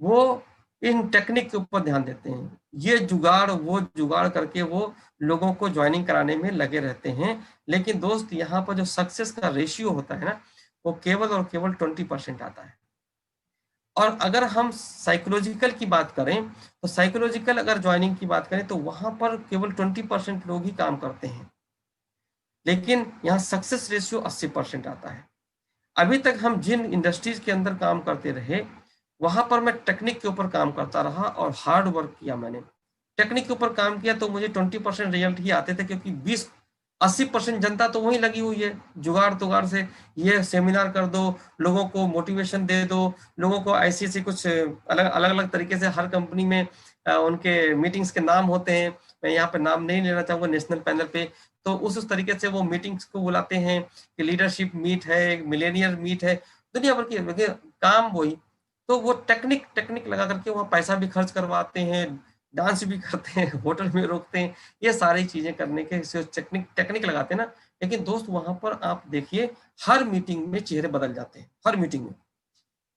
वो इन टेक्निक के ऊपर ध्यान देते हैं। ये जुगाड़ वो जुगाड़ करके वो लोगों को ज्वाइनिंग कराने में लगे रहते हैं। लेकिन दोस्त, यहाँ पर जो सक्सेस का रेशियो होता है ना, वो केवल और केवल 20% आता है। और अगर हम साइकोलॉजिकल की बात करें, तो साइकोलॉजिकल अगर ज्वाइनिंग की बात करें तो वहां पर केवल 20% लोग ही काम करते हैं, लेकिन यहाँ सक्सेस रेशियो 80% आता है। अभी तक हम जिन इंडस्ट्रीज के अंदर काम करते रहे, वहां पर मैं टेक्निक के ऊपर काम करता रहा और हार्ड वर्क किया। मैंने टेक्निक के ऊपर काम किया तो मुझे 20% रिजल्ट ही आते थे, क्योंकि 80% जनता तो वही लगी हुई है जुगाड़ तुगाड़ से। ये सेमिनार कर दो, लोगों को मोटिवेशन दे दो, लोगों को ऐसी ऐसी कुछ अलग अलग तरीके से हर कंपनी में उनके मीटिंग्स के नाम होते हैं। मैं यहाँ पे नाम नहीं लेना चाहूंगा नेशनल पैनल पे। तो उस तरीके से वो मीटिंग्स को बुलाते हैं कि लीडरशिप मीट है, मिलेनियर मीट है, दुनिया भर की काम वही। तो वो टेक्निक लगा करके वहाँ पैसा भी खर्च करवाते हैं, डांस भी करते हैं, होटल में रोकते हैं, ये सारी चीजें करने के टेक्निक लगाते हैं ना। लेकिन दोस्त, वहां पर आप देखिए हर मीटिंग में चेहरे बदल जाते हैं। हर मीटिंग में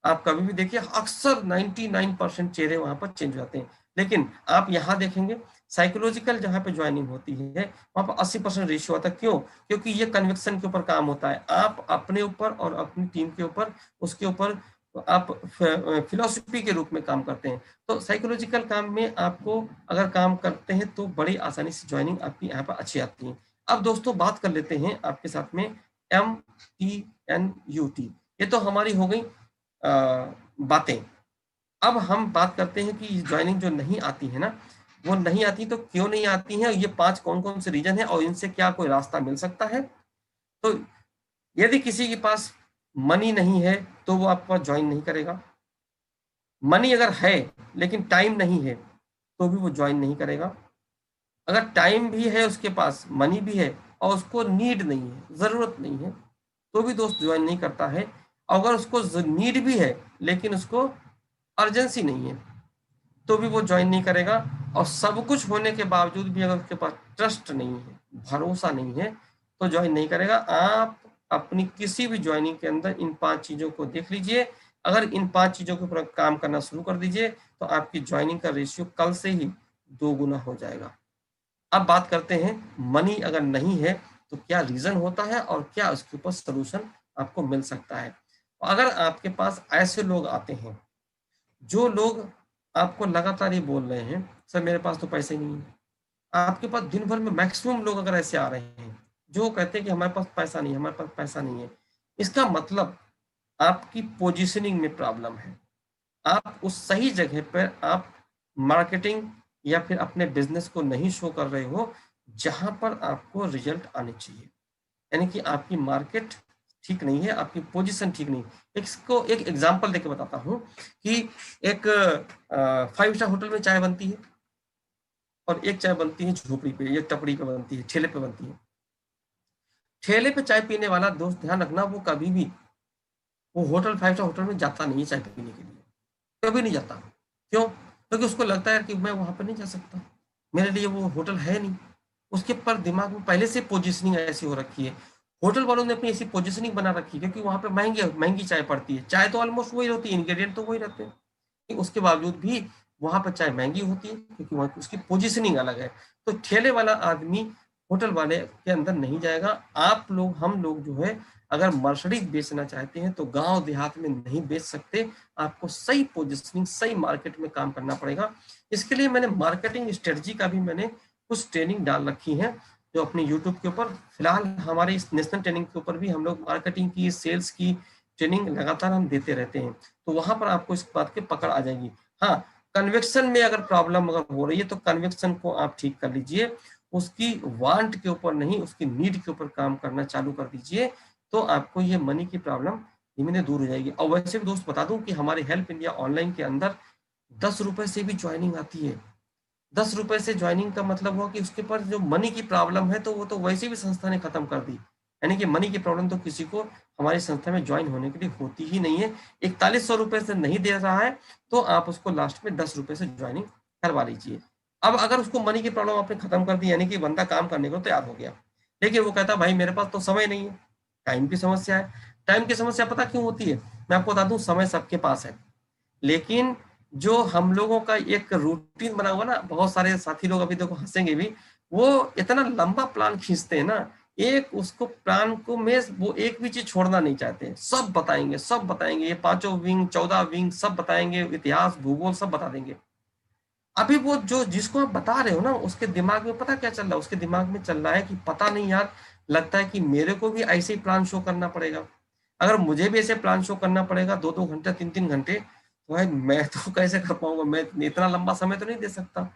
आप कभी भी देखिए, अक्सर 99% चेहरे वहां पर चेंज हो जाते हैं। लेकिन आप यहाँ देखेंगे साइकोलॉजिकल जहाँ पे ज्वाइनिंग होती है वहां पर 80% रेशियो आता है। क्यों? क्योंकि ये कन्विक्शन के ऊपर काम होता है। आप अपने ऊपर और अपनी टीम के ऊपर, उसके ऊपर आप फिलोसफी के रूप में काम करते हैं। तो साइकोलॉजिकल काम में आपको अगर काम करते हैं तो बड़ी आसानी से ज्वाइनिंग आपकी यहाँ पर अच्छी आती है। अब दोस्तों, बात कर लेते हैं आपके साथ में MTNUT। ये तो हमारी हो गई बातें। अब हम बात करते हैं कि ज्वाइनिंग जो नहीं आती है ना, वो नहीं आती तो क्यों नहीं आती है, ये 5 कौन कौन से रीजन है और इनसे क्या कोई रास्ता मिल सकता है। तो यदि किसी के पास मनी नहीं है तो वो आपको ज्वाइन नहीं करेगा। मनी अगर है लेकिन टाइम नहीं है तो भी वो ज्वाइन नहीं करेगा। अगर टाइम भी है उसके पास, मनी भी है और उसको नीड नहीं है, जरूरत नहीं है, तो भी दोस्त ज्वाइन नहीं करता है। अगर उसको नीड भी है लेकिन उसको अर्जेंसी नहीं है तो भी वो ज्वाइन नहीं करेगा। और सब कुछ होने के बावजूद भी अगर उसके पास ट्रस्ट नहीं है, भरोसा नहीं है, तो ज्वाइन नहीं करेगा। आप अपनी किसी भी ज्वाइनिंग के अंदर इन 5 चीजों को देख लीजिए। अगर इन 5 चीजों के ऊपर काम करना शुरू कर दीजिए तो आपकी ज्वाइनिंग का रेशियो कल से ही 2 गुना हो जाएगा। अब बात करते हैं, मनी अगर नहीं है तो क्या रीजन होता है और क्या उसके ऊपर सोल्यूशन आपको मिल सकता है। अगर आपके पास ऐसे लोग आते हैं, जो लोग आपको लगातार ये बोल रहे हैं सर मेरे पास तो पैसे नहीं है, आपके पास दिन भर में मैक्सिमम लोग अगर ऐसे आ रहे हैं जो कहते हैं कि हमारे पास पैसा नहीं है, हमारे पास पैसा नहीं है, इसका मतलब आपकी पोजीशनिंग में प्रॉब्लम है। आप उस सही जगह पर आप मार्केटिंग या फिर अपने बिजनेस को नहीं शो कर रहे हो जहां पर आपको रिजल्ट आने चाहिए। यानी कि आपकी मार्केट ठीक नहीं है, आपकी पोजीशन ठीक नहीं। इसको एक एग्जांपल देके बताता हूं कि एक 5 स्टार होटल में चाय बनती है और एक चाय बनती है झोपड़ी पे, एक टपड़ी पे बनती है, ठेले पे बनती है। ठेले पे चाय पीने वाला दोस्त ध्यान रखना, वो कभी भी वो होटल 5 स्टार होटल में जाता नहीं है चाय पीने के लिए, कभी नहीं जाता। क्यों? क्योंकि उसको लगता है कि मैं वहां पर नहीं जा सकता, मेरे लिए वो होटल है नहीं। उसके पर दिमाग में पहले से पोजीशनिंग ऐसी हो रखी है। होटल वालों ने अपनी ऐसी पोजीशनिंग बना रखी है क्योंकि वहां पे महंगी चाय पड़ती है। चाय तो ऑलमोस्ट वही होती है, इंग्रेडिएंट तो वही रहते हैं, उसके बावजूद भी वहां पर चाय महंगी होती है क्योंकि वहां उसकी पोजीशनिंग अलग है। तो ठेले वाला आदमी होटल वाले के अंदर नहीं जाएगा। आप लोग, हम लोग जो है, अगर मर्सिडीज बेचना चाहते हैं तो गांव देहात में नहीं बेच सकते, आपको सही पोजीशनिंग, सही मार्केट में काम करना पड़ेगा। इसके लिए मैंने मार्केटिंग स्ट्रेटजी का भी मैंने कुछ ट्रेनिंग डाल रखी है जो अपने यूट्यूब के ऊपर। फिलहाल हमारे इस नेशनल ट्रेनिंग के ऊपर भी हम लोग मार्केटिंग की, सेल्स की ट्रेनिंग लगातार हम देते रहते हैं, तो वहां पर आपको इस बात की पकड़ आ जाएगी। हाँ, कन्विक्शन में अगर प्रॉब्लम अगर हो रही है तो कन्विक्शन को आप ठीक कर लीजिए, उसकी वांट के ऊपर नहीं, उसकी नीड के ऊपर काम करना चालू कर दीजिए, तो आपको ये मनी की प्रॉब्लम धीमे दूर हो जाएगी। और वैसे भी दोस्त बता दूं कि हमारे हेल्प इंडिया ऑनलाइन के अंदर 10 रुपए से भी ज्वाइनिंग आती है। 10 रुपए से ज्वाइनिंग का मतलब हुआ कि उसके पास जो मनी की प्रॉब्लम है तो वो तो वैसे भी संस्था ने खत्म कर दी। यानी कि मनी की प्रॉब्लम तो किसी को हमारी संस्था में ज्वाइन होने के लिए होती ही नहीं है। 4100 रुपए से नहीं दे रहा है तो आप उसको लास्ट में 10 रुपए से ज्वाइनिंग करवा लीजिए। अब अगर उसको मनी की प्रॉब्लम आपने खत्म कर दी, यानी कि बंदा काम करने को तैयार हो गया, लेकिन वो कहता भाई मेरे पास तो समय नहीं है, टाइम की समस्या है। टाइम की समस्या पता क्यों होती है? मैं आपको बता दूं, समय सबके पास है, लेकिन जो हम लोगों का एक रूटीन बना हुआ ना, बहुत सारे साथी लोग अभी देखो हंसेंगे भी, वो इतना लंबा प्लान खींचते हैं ना, एक उसको प्लान को में वो एक भी चीज छोड़ना नहीं चाहते। सब बताएंगे, सब बताएंगे, ये 5 विंग 14 विंग सब बताएंगे, इतिहास भूगोल सब बता देंगे। अभी वो जो जिसको आप बता रहे हो ना, उसके दिमाग में पता क्या चल रहा है? उसके दिमाग में चल रहा है कि पता नहीं यार, लगता है कि मेरे को भी ऐसे ही प्लान शो करना पड़ेगा। अगर मुझे भी ऐसे प्लान शो करना पड़ेगा 2-2 घंटे 3-3 घंटे, तो भाई मैं तो कैसे कर पाऊंगा, मैं इतना लंबा समय तो नहीं दे सकता।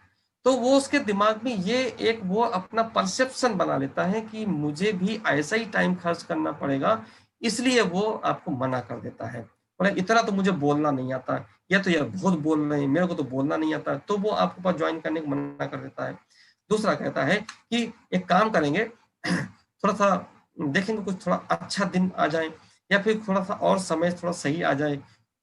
तो वो उसके दिमाग में ये एक वो अपना परसेप्शन बना लेता है कि मुझे भी ऐसा ही टाइम खर्च करना पड़ेगा, इसलिए वो आपको मना कर देता है। बोले इतना तो मुझे बोलना नहीं आता, या तो यार बहुत बोल रहे हैं, मेरे को तो बोलना नहीं आता, तो वो आपके पास ज्वाइन करने को मना कर देता है। दूसरा कहता है कि एक काम करेंगे, थोड़ा सा देखेंगे कुछ थोड़ा अच्छा दिन आ जाए, या फिर थोड़ा सा और समय थोड़ा सही आ जाए,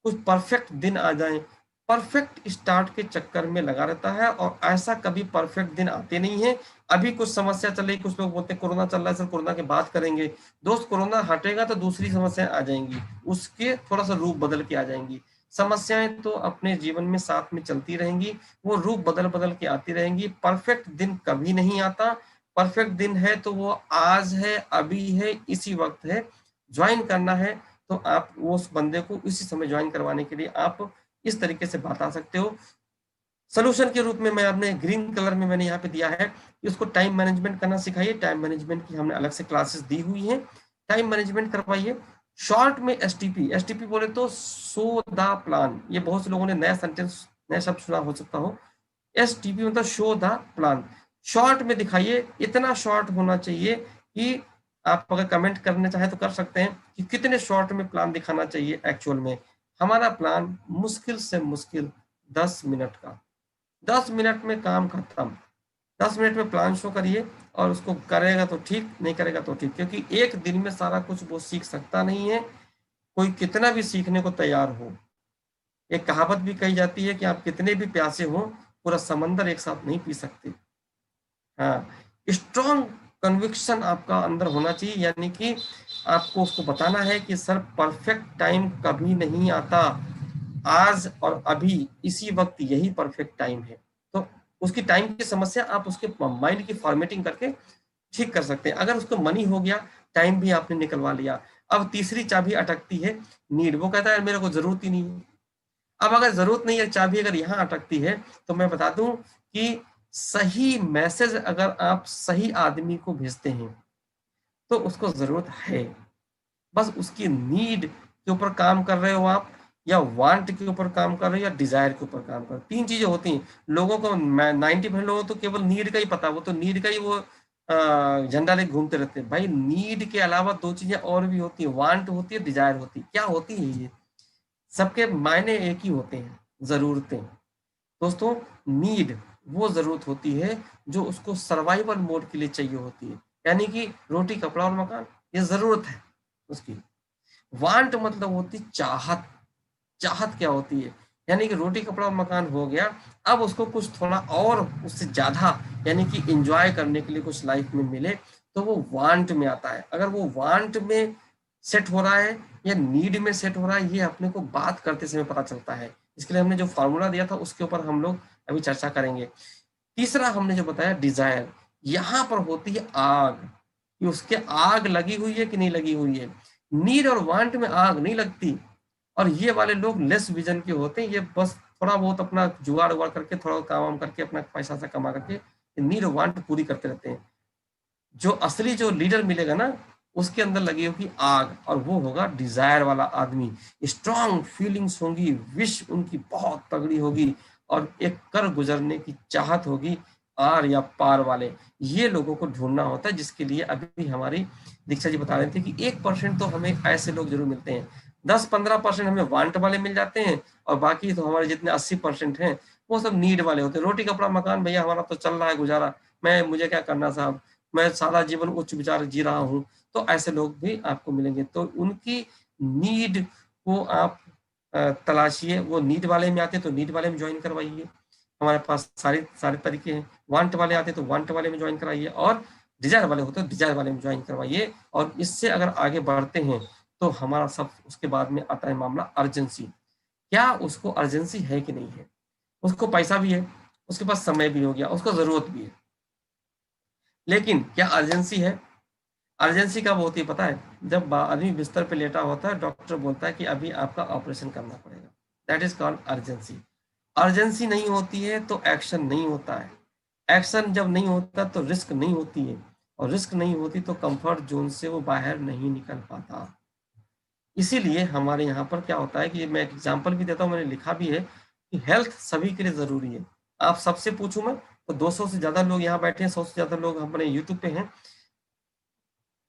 कुछ परफेक्ट दिन आ जाए। परफेक्ट स्टार्ट के चक्कर में लगा रहता है और ऐसा कभी परफेक्ट दिन आते नहीं है। अभी कुछ समस्या चल रही, कुछ लोग बोलते हैं कोरोना चल रहा है सर, कोरोना के बाद करेंगे। दोस्त, कोरोना हटेगा तो दूसरी समस्याएं आ जाएंगी, उसके थोड़ा सा रूप बदल के आ जाएंगी। समस्याएं तो अपने जीवन में साथ में चलती रहेंगी, वो रूप बदल बदल के आती रहेंगी। परफेक्ट दिन कभी नहीं आता। परफेक्ट दिन है तो वो आज है, अभी है, इसी वक्त है। ज्वाइन करना है तो आप वो उस बंदे को इसी समय ज्वाइन करवाने के लिए आप इस तरीके से बता सकते हो। सोल्यूशन के रूप में मैं आपने ग्रीन कलर में मैंने यहाँ पे दिया है कि उसको टाइम मैनेजमेंट करना सिखाइए। टाइम मैनेजमेंट की हमने अलग से क्लासेस दी हुई हैं, टाइम मैनेजमेंट करवाइए। शॉर्ट में एसटीपी, एसटीपी बोले तो शो द प्लान, ये बहुत से लोगों ने नया सेंटेंस, नया शब्द सुना हो सकता हो। एसटीपी मतलब शो द प्लान, शॉर्ट में दिखाइए। इतना शॉर्ट होना चाहिए कि आप अगर कमेंट करना चाहे तो कर सकते हैं कि कितने शॉर्ट में प्लान दिखाना चाहिए। एक्चुअल में हमारा प्लान मुश्किल से मुश्किल 10 मिनट का, 10 मिनट में काम खत्म। 10 मिनट में प्लान शो करिए और उसको करेगा तो ठीक, नहीं करेगा तो ठीक, क्योंकि एक दिन में सारा कुछ वो सीख सकता नहीं है, कोई कितना भी सीखने को तैयार हो। एक कहावत भी कही जाती है कि आप कितने भी प्यासे हो, पूरा समंदर एक साथ नहीं पी सकते। हाँ, स्ट्रॉन्ग कन्विक्शन आपका अंदर होना चाहिए, यानी कि आपको उसको बताना है कि सर परफेक्ट टाइम कभी नहीं आता, आज और अभी इसी वक्त यही परफेक्ट टाइम है। तो उसकी टाइम की समस्या आप उसके माइंड की फॉर्मेटिंग करके ठीक कर सकते हैं। अगर उसको मनी हो गया, टाइम भी आपने निकलवा लिया। अब तीसरी चाबी अटकती है नीड। वो कहता है मेरे को जरूरत ही नहीं है। अब अगर जरूरत नहीं है, चाबी अगर यहाँ अटकती है, तो मैं बता दूं कि सही मैसेज अगर आप सही आदमी को भेजते हैं तो उसको जरूरत है, बस उसकी नीड के ऊपर काम कर रहे हो आप, या वांट के ऊपर काम कर रहे हो, या डिजायर के ऊपर काम कर रहे हो। तीन चीजें होती हैं लोगों को। 90% लोगों तो केवल नीड का ही पता, वो तो नीड का ही वो झंडा लेके घूमते रहते हैं। भाई नीड के अलावा दो चीजें और भी होती है, वांट होती है, डिजायर होती है। क्या होती है ये? सबके मायने एक ही होते हैं, जरूरतें। दोस्तों, नीड वो जरूरत होती है जो उसको सर्वाइवल मोड के लिए चाहिए होती है, यानी कि रोटी कपड़ा और मकान, ये जरूरत है उसकी। वांट मतलब होती चाहत। चाहत क्या होती है? यानी कि रोटी कपड़ा और मकान हो गया, अब उसको कुछ थोड़ा और उससे ज्यादा, यानी कि एंजॉय करने के लिए कुछ लाइफ में मिले, तो वो वांट में आता है। अगर वो वांट में सेट हो रहा है या नीड में सेट हो रहा है, ये अपने को बात करते समय पता चलता है। इसके लिए हमने जो फॉर्मूला दिया था उसके ऊपर हम लोग अभी चर्चा करेंगे। तीसरा हमने जो बताया डिजायर, यहां पर होती है आग, कि उसके आग लगी हुई है कि नहीं लगी हुई है। नीड और वांट में आग नहीं लगती, और ये वाले लोग लेस विजन के होते हैं। ये बस थोड़ा बहुत अपना जुगाड़ उगाड़ करके, थोड़ा काम वाम करके, अपना पैसा से कमा करके नीड और वांट पूरी करते रहते हैं। जो असली जो लीडर मिलेगा ना, उसके अंदर लगी होगी आग, और वो होगा डिजायर वाला आदमी। स्ट्रॉन्ग फीलिंग्स होंगी, विश उनकी बहुत तगड़ी होगी, और एक कर गुजरने की चाहत होगी, आर या पार वाले। ये लोगों को ढूंढना होता है, जिसके लिए अभी हमारी दीक्षा जी बता रहे थे कि 1% तो हमें ऐसे लोग जरूर मिलते हैं। 10-15% हमें वांट वाले मिल जाते हैं, और बाकी तो हमारे जितने 80% हैं वो सब नीड वाले होते हैं। रोटी कपड़ा मकान, भैया हमारा तो चल रहा है गुजारा, मुझे क्या करना साहब, मैं सारा जीवन उच्च विचार जी रहा हूँ। तो ऐसे लोग भी आपको मिलेंगे। तो उनकी नीड को आप तलाशिए। वो नीड वाले में आते हैं तो नीड वाले में ज्वाइन करवाइए, हमारे पास सारे तरीके हैं। वांट वाले आते हैं तो वांट वाले में ज्वाइन कराइए, और डिजायर वाले होते हैं डिजायर वाले में ज्वाइन करवाइए। और इससे अगर आगे बढ़ते हैं तो हमारा सब, उसके बाद में आता है मामला अर्जेंसी। क्या उसको अर्जेंसी है कि नहीं है? उसको पैसा भी है, उसके पास समय भी हो गया, उसको जरूरत भी है, लेकिन क्या अर्जेंसी है? अर्जेंसी कब होती है पता है? जब आदमी बिस्तर पे लेटा होता है, डॉक्टर बोलता है कि अभी आपका ऑपरेशन करना पड़ेगा, that is called urgency. Urgency नहीं होती है तो एक्शन नहीं होता है, एक्शन जब नहीं होता तो रिस्क नहीं होती है, और रिस्क नहीं होती तो कंफर्ट जोन से वो बाहर नहीं निकल पाता। इसीलिए हमारे यहाँ पर क्या होता है कि मैं एक एग्जाम्पल भी देता हूँ, मैंने लिखा भी है कि हेल्थ सभी के लिए जरूरी है। आप सबसे पूछूं मैं तो 200 से ज्यादा लोग यहाँ बैठे हैं, 100 से ज्यादा लोग हमारे यूट्यूब पे हैं।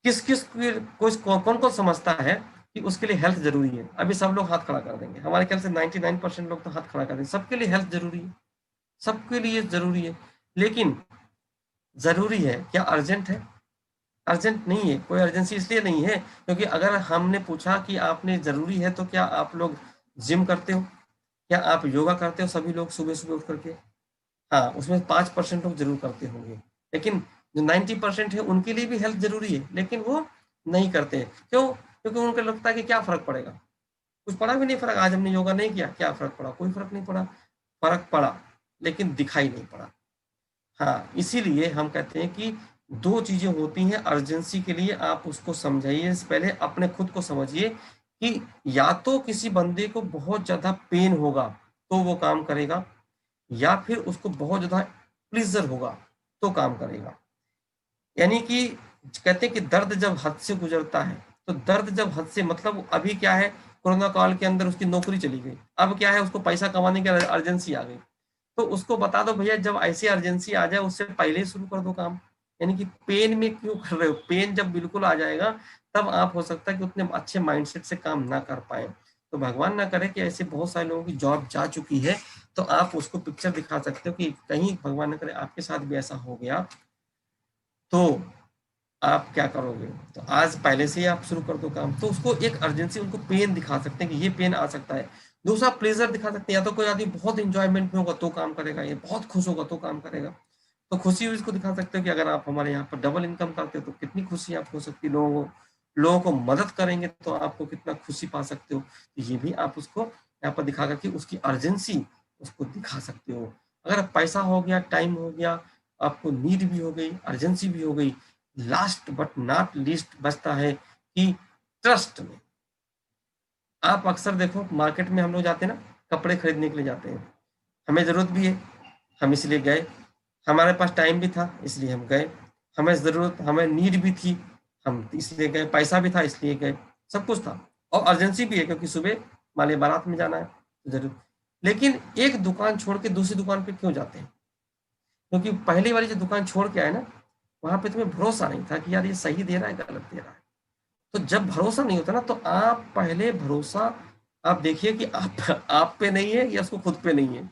किस कौन कौन समझता है कि उसके लिए हेल्थ जरूरी है? अभी सब लोग हाथ खड़ा कर देंगे, हमारे ख्याल से 99% लोग तो हाथ खड़ा कर देंगे। सबके लिए हेल्थ जरूरी है, सबके लिए जरूरी है, लेकिन जरूरी है क्या अर्जेंट है? अर्जेंट नहीं है। कोई अर्जेंसी इसलिए नहीं है क्योंकि अगर हमने पूछा कि आपने जरूरी है तो क्या आप लोग जिम करते हो, क्या आप योगा करते हो? सभी लोग सुबह सुबह उठ करके, हाँ, उसमें 5% लोग जरूर करते होंगे, लेकिन जो 90% है उनके लिए भी हेल्थ जरूरी है, लेकिन वो नहीं करते। क्यों? क्योंकि उनको लगता है कि क्या फर्क पड़ेगा, कुछ पड़ा भी नहीं फर्क। आज हमने योगा नहीं किया, क्या फर्क पड़ा? कोई फर्क नहीं पड़ा। फर्क पड़ा लेकिन दिखाई नहीं पड़ा। हाँ, इसीलिए हम कहते हैं कि दो चीजें होती हैं अर्जेंसी के लिए, आप उसको समझाइए। पहले अपने खुद को समझिए कि या तो किसी बंदे को बहुत ज्यादा पेन होगा तो वो काम करेगा, या फिर उसको बहुत ज्यादा प्लीजर होगा तो काम करेगा। यानी कि कहते हैं कि दर्द जब हद से गुजरता है, तो दर्द जब हद से, मतलब अभी क्या है, कोरोना काल के अंदर उसकी नौकरी चली गई, अब क्या है, उसको पैसा कमाने की अर्जेंसी आ गई। तो उसको बता दो भैया जब ऐसी अर्जेंसी आ जाए उससे पहले ही शुरू कर दो काम। यानी कि पेन में क्यों कर रहे हो? पेन जब बिल्कुल आ जाएगा तब आप हो सकता है कि उतने अच्छे माइंडसेट से काम ना कर पाए। तो भगवान ना करे कि ऐसे बहुत सारे लोगों की जॉब जा चुकी है, तो आप उसको पिक्चर दिखा सकते हो कि कहीं भगवान ना करे आपके साथ भी ऐसा हो गया तो आप क्या करोगे। तो आज पहले से ही आप शुरू कर दो काम, तो उसको एक अर्जेंसी, उनको पेन दिखा सकते हैं कि ये पेन आ सकता है। दूसरा प्लेजर दिखा सकते हैं, या तो कोई आदमी बहुत इंजॉयमेंट में होगा तो काम करेगा, ये बहुत खुश होगा तो काम करेगा, तो खुशी उसको दिखा सकते हो कि अगर आप हमारे यहाँ पर डबल इनकम करते हो तो कितनी खुशी आपको हो सकती है, लोगों को मदद करेंगे तो आपको कितना खुशी पा सकते हो। तो ये भी आप उसको यहाँ पर दिखा करके उसकी अर्जेंसी उसको दिखा सकते हो। अगर पैसा हो गया, टाइम हो गया, आपको नीड भी हो गई, अर्जेंसी भी हो गई, लास्ट बट नॉट लीस्ट बचता है कि ट्रस्ट में। आप अक्सर देखो मार्केट में हम लोग जाते हैं ना, कपड़े खरीदने के लिए जाते हैं, हमें जरूरत भी है, हम इसलिए गए, हमारे पास टाइम भी था इसलिए हम गए, हमें जरूरत, हमें नीड भी थी, हम इसलिए गए, पैसा भी था इसलिए गए, सब कुछ था, और अर्जेंसी भी है क्योंकि सुबह माले बारात में जाना है जरूर। लेकिन एक दुकान छोड़ के दूसरी दुकान पे क्यों जाते हैं? क्योंकि पहली वाली जो दुकान छोड़ के आए ना, वहां पे तुम्हें भरोसा नहीं था कि यार ये सही दे रहा है गलत दे रहा है। तो जब भरोसा नहीं होता ना, तो आप पहले भरोसा आप देखिए कि आप पे नहीं है या उसको खुद पे नहीं है।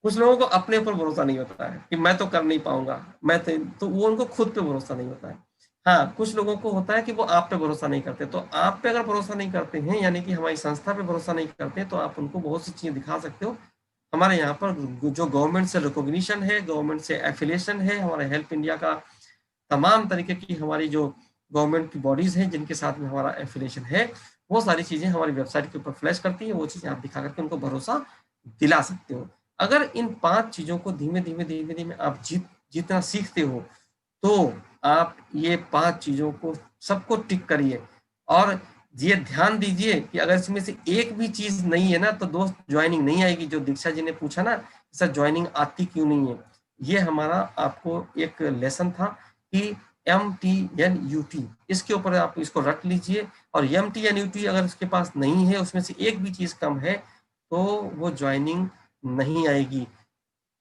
कुछ लोगों को अपने ऊपर भरोसा नहीं होता है कि मैं तो कर नहीं पाऊंगा, मैं तो वो उनको खुद पे भरोसा नहीं होता है। हाँ, कुछ लोगों को होता है कि वो आप पे भरोसा नहीं करते। तो आप पे अगर भरोसा नहीं करते हैं, यानी कि हमारी संस्था पे भरोसा नहीं करते, तो आप उनको बहुत सी चीजें दिखा सकते हो। हमारे यहाँ पर जो गवर्नमेंट से रिकॉग्निशन है, गवर्नमेंट से एफिलिएशन है, हमारे हेल्प इंडिया का तमाम तरीके की हमारी जो गवर्नमेंट की बॉडीज हैं जिनके साथ में हमारा एफिलिएशन है, वो सारी चीजें हमारी वेबसाइट के ऊपर फ्लैश करती है। वो चीजें आप दिखा करके उनको भरोसा दिला सकते हो। अगर इन 5 चीजों को धीमे धीमे आप जीतना सीखते हो, तो आप ये 5 चीजों को सबको टिक करिए। और ये ध्यान दीजिए कि अगर इसमें से एक भी चीज नहीं है ना, तो दोस्त ज्वाइनिंग नहीं आएगी। जो दीक्षा जी ने पूछा ना सर ज्वाइनिंग आती क्यों नहीं है, ये हमारा आपको एक लेसन था कि MTNUT, इसके ऊपर आप इसको रट लीजिए। और MTNUT अगर उसके पास नहीं है, उसमें से एक भी चीज कम है, तो वो ज्वाइनिंग नहीं आएगी।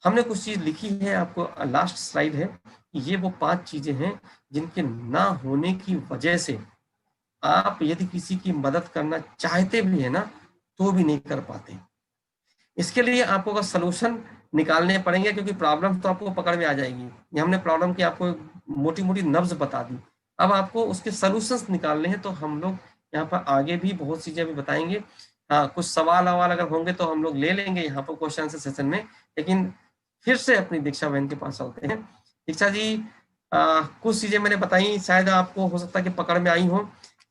हमने कुछ चीज लिखी है, आपको लास्ट स्लाइड है, ये वो 5 चीजें हैं जिनके ना होने की वजह से आप यदि किसी की मदद करना चाहते भी है ना, तो भी नहीं कर पाते। इसके लिए आपको का सलूशन निकालने पड़ेंगे, क्योंकि प्रॉब्लम तो आपको पकड़ में आ जाएगी। ये हमने प्रॉब्लम की आपको मोटी मोटी नब्ज बता दी, अब आपको उसके सलूशंस निकालने हैं। तो हम लोग यहाँ पर आगे भी बहुत सी चीजें बताएंगे। हाँ, कुछ सवाल अगर होंगे तो हम लोग ले लेंगे यहाँ पर क्वेश्चन आंसर सेशन में। लेकिन फिर से अपनी दीक्षा बहन के पास चलते हैं। दीक्षा जी, कुछ चीजें मैंने बताई, शायद आपको हो सकता है कि पकड़ में आई हो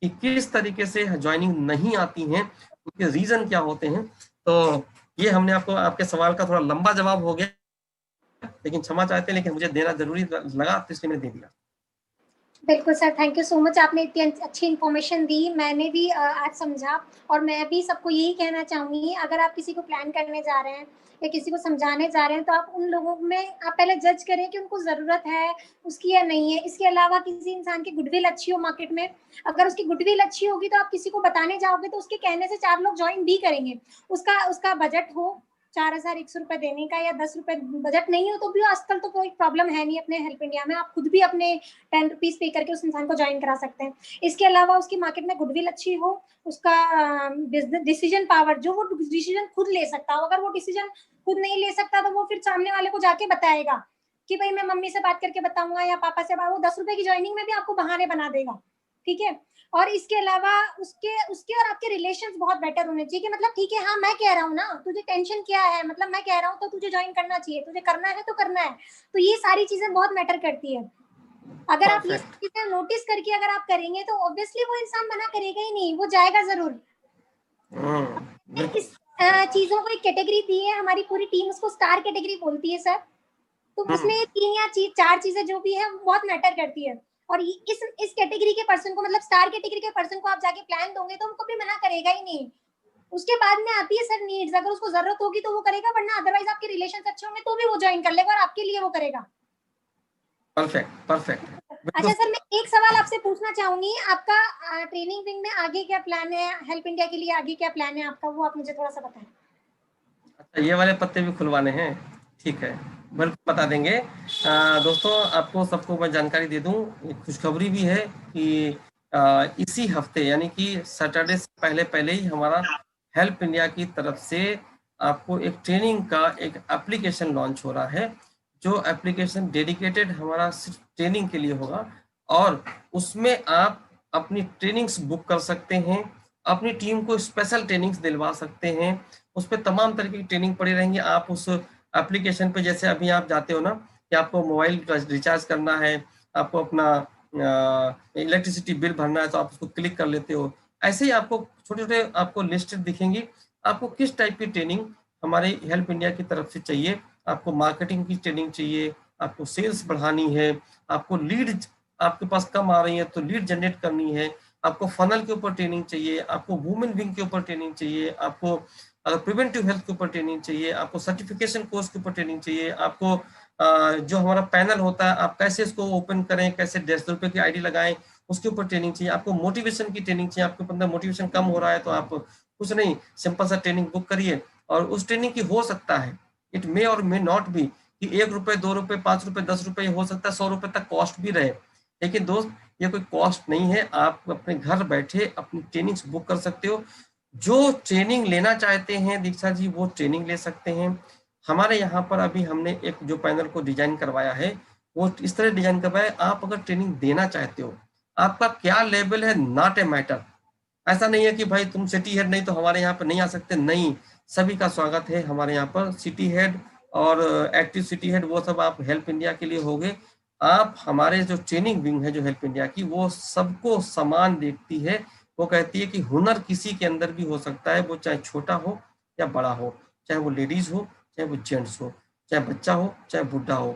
कि किस तरीके से ज्वाइनिंग नहीं आती हैं, उसके रीजन क्या होते हैं। तो ये हमने आपको, आपके सवाल का थोड़ा लंबा जवाब हो गया, लेकिन क्षमा चाहते हैं, लेकिन मुझे देना जरूरी लगा तो इसलिए मैंने दे दिया। बिल्कुल sir, thank you so much, आपने इतनी अच्छी इन्फॉर्मेशन दी, मैंने भी आज समझा। और मैं भी सबको यही कहना चाहूँगी, अगर आप किसी को प्लान करने जा रहे हैं या किसी को समझाने जा रहे हैं, तो आप उन लोगों में आप पहले जज करें कि उनको ज़रूरत है उसकी या नहीं है। इसके अलावा किसी इंसान की गुडविल अच्छी हो मार्केट में, अगर उसकी गुडविल अच्छी होगी तो आप किसी को बताने जाओगे तो उसके कहने से 4 लोग ज्वाइन भी करेंगे। उसका बजट हो 4,100 रुपए देने का या 10 रुपए बजट नहीं हो तो भी आजकल तो कोई प्रॉब्लम है नहीं। अपने हेल्प इंडिया में आप खुद भी अपने 10 रुपीज पे करके उस इंसान को ज्वाइन करा सकते हैं। इसके अलावा उसकी मार्केट में गुडविल अच्छी हो, उसका डिसीजन पावर, जो वो डिसीजन खुद ले सकता हो, अगर वो डिसीजन खुद नहीं ले सकता तो वो फिर सामने वाले को जाके बताएगा कि भाई मैं मम्मी से बात करके बताऊंगा या पापा से। वो 10 रुपए की ज्वाइनिंग में भी आपको बहाने बना देगा, ठीक है। और इसके अलावा उसके और आपके रिलेशंस बहुत बेटर होने चाहिए कि मतलब ठीक है, हाँ मैं कह रहा हूँ ना, तुझे टेंशन क्या है, मतलब मैं कह रहा हूँ तो तुझे ज्वाइन करना चाहिए, तुझे करना है तो करना है। तो ये सारी चीजें बहुत मैटर करती है। अगर आप ये चीजें नोटिस करके अगर आप करेंगे तो ऑब्वियसली वो इंसान मना करेगा ही नहीं, वो जाएगा जरूर। इस चीजों को एक कैटेगरी दी है हमारी पूरी टीम, उसको स्टार कैटेगरी बोलती है सर। तो उसमें 3 या 4 चीजें जो भी है वो बहुत मैटर करती है। और इस कैटेगरी के पर्सन को, मतलब स्टार कैटेगरी के पर्सन को आप जाके प्लान दोगे तो उनको भी मना करेगा ही नहीं। उसके बाद में आती है सर नीड्स, अगर उसको जरूरत होगी तो वो करेगा, वरना अदरवाइज आपके रिलेशंस अच्छे होंगे तो भी वो ज्वाइन कर लेगा और आपके लिए वो करेगा। परफेक्ट। अच्छा सर, मैं एक सवाल आपसे पूछना चाहूंगी, आपका ट्रेनिंग विंग में आगे क्या प्लान है, हेल्प इंडिया के लिए आगे क्या प्लान है आपका, वो आप मुझे थोड़ा सा बताएं। अच्छा, ये वाले पत्ते भी खुलवाने हैं, ठीक है, बिल्कुल बता देंगे। दोस्तों, आपको सबको मैं जानकारी दे दूं, एक खुशखबरी भी है कि इसी हफ्ते यानी कि सैटरडे से पहले ही हमारा हेल्प इंडिया की तरफ से आपको एक ट्रेनिंग का एक एप्लीकेशन लॉन्च हो रहा है, जो एप्लीकेशन डेडिकेटेड हमारा सिर्फ ट्रेनिंग के लिए होगा, और उसमें आप अपनी ट्रेनिंग्स बुक कर सकते हैं, अपनी टीम को स्पेशल ट्रेनिंग्स दिलवा सकते हैं। उस पर तमाम तरह की ट्रेनिंग पड़ी रहेंगी। आप उस एप्लीकेशन पे जैसे अभी आप जाते हो ना कि आपको मोबाइल रिचार्ज करना है, आपको अपना इलेक्ट्रिसिटी बिल भरना है, तो आप उसको क्लिक कर लेते हो। ऐसे ही आपको छोटे छोटे आपको लिस्ट दिखेंगी, आपको किस टाइप की ट्रेनिंग हमारे हेल्प इंडिया की तरफ से चाहिए। आपको मार्केटिंग की ट्रेनिंग चाहिए, आपको सेल्स बढ़ानी है, आपको लीड आपके पास कम आ रही है तो लीड जनरेट करनी है, आपको फनल के ऊपर ट्रेनिंग चाहिए, आपको वुमेन विंग के ऊपर ट्रेनिंग चाहिए, आपको प्रिवेंटिव हेल्थ के ऊपर ट्रेनिंग चाहिए, आपको सर्टिफिकेशन कोर्स के ऊपर ट्रेनिंग चाहिए, आपको जो हमारा पैनल होता है आप कैसे इसको ओपन करें, कैसे 150 रुपए की आईडी लगाएं, उसके ऊपर ट्रेनिंग चाहिए, आपको मोटिवेशन की ट्रेनिंग चाहिए। आपके अंदर मोटिवेशन कम हो रहा है तो आप कुछ नहीं, सिंपल सा ट्रेनिंग बुक करिए, और उस ट्रेनिंग की हो सकता है, इट मे और मे नॉट बी कि 1 रुपए 2 रुपए 5 रुपए 10 रुपए, हो सकता है 100 रुपए तक कॉस्ट भी रहे, लेकिन दोस्त ये कोई कॉस्ट नहीं है। आप अपने घर बैठे अपनी ट्रेनिंग्स बुक कर सकते हो। जो ट्रेनिंग लेना चाहते हैं दीक्षा जी वो ट्रेनिंग ले सकते हैं। हमारे यहाँ पर अभी हमने एक जो पैनल को डिजाइन करवाया है वो इस तरह डिजाइन करवाया है, आप अगर ट्रेनिंग देना चाहते हो, आपका क्या लेवल है नॉट ए मैटर। ऐसा नहीं है कि भाई तुम सिटी हेड नहीं तो हमारे यहाँ पर नहीं आ सकते, नहीं, सभी का स्वागत है हमारे यहाँ पर। सिटी हेड और एक्टिव सिटी हेड वो सब आप हेल्प इंडिया के लिए होगे। आप हमारे जो ट्रेनिंग विंग है जो हेल्प इंडिया की, वो सबको समान देखती है। वो कहती है कि हुनर किसी के अंदर भी हो सकता है, वो चाहे छोटा हो या बड़ा हो, चाहे वो लेडीज हो चाहे वो जेंट्स हो, चाहे बच्चा हो चाहे बुढ़ा हो,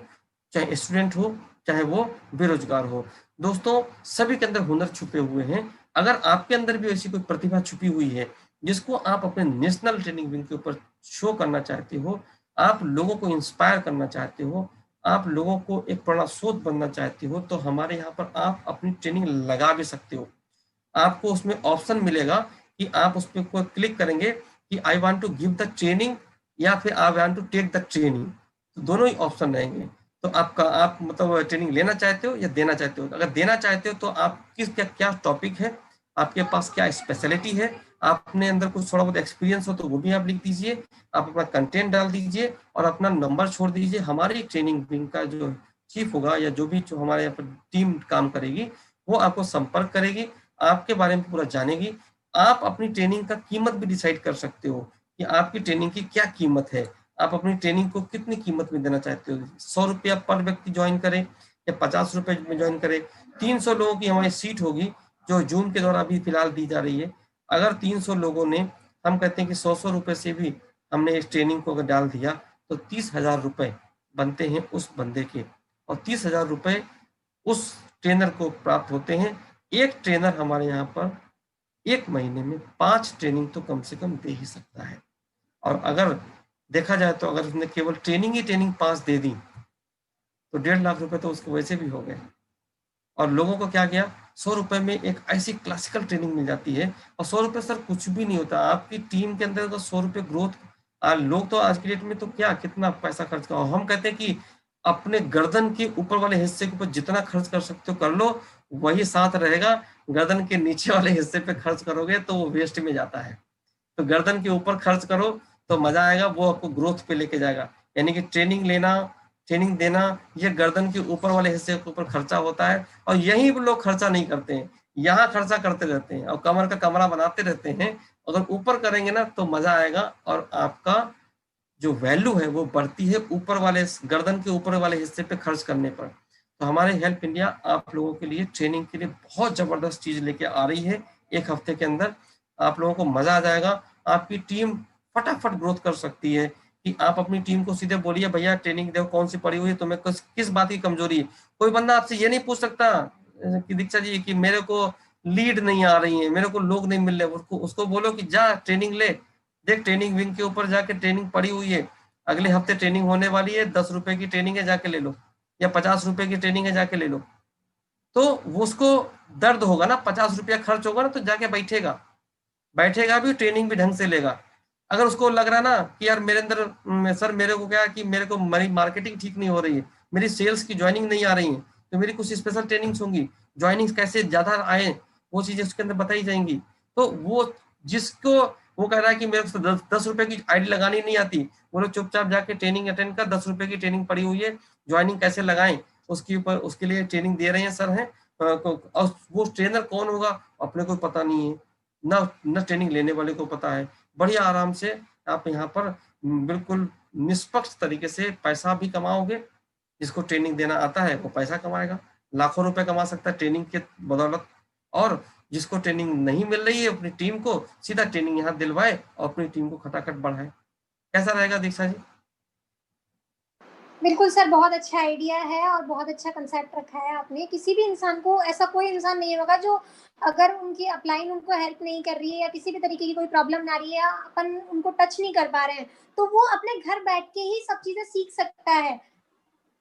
चाहे स्टूडेंट हो चाहे वो बेरोजगार हो। दोस्तों सभी के अंदर हुनर छुपे हुए हैं। अगर आपके अंदर भी ऐसी कोई प्रतिभा छुपी हुई है जिसको आप अपने नेशनल ट्रेनिंग विंग के ऊपर शो करना चाहते हो, आप लोगों को इंस्पायर करना चाहते हो, आप लोगों को एक प्रेरणा स्रोत बनना चाहते हो, तो हमारे यहाँ पर आप अपनी ट्रेनिंग लगा भी सकते हो। आपको उसमें ऑप्शन मिलेगा कि आप उस पर क्लिक करेंगे कि I want to give the training या फिर I want to take the training, तो दोनों ही ऑप्शन रहेंगे। तो आप मतलब ट्रेनिंग लेना चाहते हो या देना चाहते हो। अगर देना चाहते हो तो आप क्या टॉपिक है, आपके पास क्या स्पेशलिटी है, आपने अंदर कुछ थोड़ा बहुत एक्सपीरियंस हो तो वो भी आप लिख दीजिए, आप अपना कंटेंट डाल दीजिए और अपना नंबर छोड़ दीजिए। हमारी ट्रेनिंग विंग का जो चीफ होगा या जो भी जो हमारे यहाँ पर टीम काम करेगी वो आपको संपर्क करेगी, आपके बारे में पूरा जानेगी। आप अपनी ट्रेनिंग का कीमत भी डिसाइड कर सकते हो कि आपकी ट्रेनिंग की क्या कीमत है, आप अपनी ट्रेनिंग को कितनी कीमत में देना चाहते हो। 100 रुपया पर व्यक्ति ज्वाइन करे या 50 रुपए में ज्वाइन करे। 300 लोगों की हमारी सीट होगी जो जून के दौरान अभी फिलहाल दी जा रही है। अगर 300 लोगों ने, हम कहते हैं कि 100 रुपए से भी हमने इस ट्रेनिंग को अगर डाल दिया तो 30,000 रुपए बनते हैं उस बंदे के, और 30,000 रुपए उस ट्रेनर को प्राप्त होते हैं। एक ट्रेनर हमारे यहाँ पर 1 महीने में 5 ट्रेनिंग तो कम से कम दे ही सकता है। और अगर देखा जाए तो अगर उसने केवल ट्रेनिंग 5 दे दी तो 1.5 लाख रुपए तो उसके वैसे भी हो गए। और लोगों को क्या किया, 100 रुपए में एक ऐसी क्लासिकल ट्रेनिंग मिल जाती है। और 100 रुपए सर कुछ भी नहीं होता आपकी टीम के अंदर। तो 100 रुपए ग्रोथ, लोग तो आज की डेट में तो क्या कितना पैसा खर्च करो। हम कहते हैं कि अपने गर्दन के ऊपर वाले हिस्से के ऊपर जितना खर्च कर सकते हो कर लो, वही साथ रहेगा। गर्दन के नीचे वाले हिस्से पे खर्च करोगे तो वो वेस्ट में जाता है। तो गर्दन के ऊपर खर्च करो तो मजा आएगा, वो आपको ग्रोथ पे लेके जाएगा। यानी कि ट्रेनिंग लेना, ट्रेनिंग देना, ये गर्दन के ऊपर वाले हिस्से के ऊपर खर्चा होता है। और यही लोग खर्चा नहीं करते हैं, यहाँ खर्चा करते रहते हैं और कमर का कमरा बनाते रहते हैं। अगर ऊपर करेंगे ना तो मजा आएगा और आपका जो वैल्यू है वो बढ़ती है ऊपर वाले गर्दन के ऊपर वाले हिस्से पे खर्च करने पर। तो हमारे हेल्प इंडिया आप लोगों के लिए ट्रेनिंग के लिए बहुत जबरदस्त चीज लेके आ रही है। 1 हफ्ते के अंदर आप लोगों को मजा आ जाएगा। आपकी टीम फटाफट ग्रोथ कर सकती है कि आप अपनी टीम को सीधे बोलिए भैया ट्रेनिंग देखो कौन सी पड़ी हुई है, तुम्हें किस बात की कमजोरी है। कोई बंदा आपसे ये नहीं पूछ सकता कि दीक्षा जी कि मेरे को लीड नहीं आ रही है, मेरे को लोग नहीं मिल रहे। उसको बोलो कि जा ट्रेनिंग ले, देख ट्रेनिंग विंग के ऊपर जाके ट्रेनिंग पड़ी हुई है, अगले हफ्ते ट्रेनिंग होने वाली है, 10 रुपए की ट्रेनिंग है जाके ले लो, या 50 रुपए की ट्रेनिंग है जाके ले लो। तो उसको दर्द होगा ना, 50 रुपया खर्च होगा ना तो जाके बैठेगा भी, ट्रेनिंग भी ढंग से लेगा। अगर उसको लग रहा ना कि यार मेरे अंदर सर मेरे को क्या कि मेरे को मार्केटिंग ठीक नहीं हो रही है, मेरी सेल्स की ज्वाइनिंग नहीं आ रही है, तो मेरी कुछ स्पेशल ट्रेनिंग्स होंगी, ज्वाइनिंग्स कैसे ज्यादा आए वो चीजें उसके अंदर बताई जाएंगी। तो वो जिसको वो कह रहा है कि मेरे को 10 रुपए की आईडी लगानी नहीं आती। वो लोग चुपचाप जाके ट्रेनिंग अटेंड कर, 10 रुपए की ट्रेनिंग पड़ी हुई है, ज्वाइनिंग कैसे लगाएं उसके ऊपर, उसके लिए ट्रेनिंग दे रहे हैं सर हैं। और वो ट्रेनर कौन होगा अपने को पता नहीं है, ना ट्रेनिंग लेने वाले को पता है। बढ़िया आराम से आप यहाँ पर बिल्कुल निष्पक्ष तरीके से पैसा भी कमाओगे। जिसको ट्रेनिंग देना आता है वो पैसा कमाएगा, लाखों रुपए कमा सकता है ट्रेनिंग के बदौलत। और जिसको ट्रेनिंग नहीं मिल रही है अपनी टीम को, सीधा ट्रेनिंग यहाँ दिलवाए और अपनी टीम को खटाखट बढ़ाए। कैसा रहेगा दीक्षा जी? बिल्कुल सर, बहुत अच्छा आइडिया है और बहुत अच्छा कंसेप्ट रखा है आपने। किसी भी इंसान को, ऐसा कोई इंसान नहीं होगा जो अगर उनकी अपलाइन उनको हेल्प नहीं कर रही है या किसी भी तरीके की कोई प्रॉब्लम आ रही है, अपन उनको टच नहीं कर पा रहे हैं, तो वो अपने घर बैठ के ही सब चीजें सीख सकता है।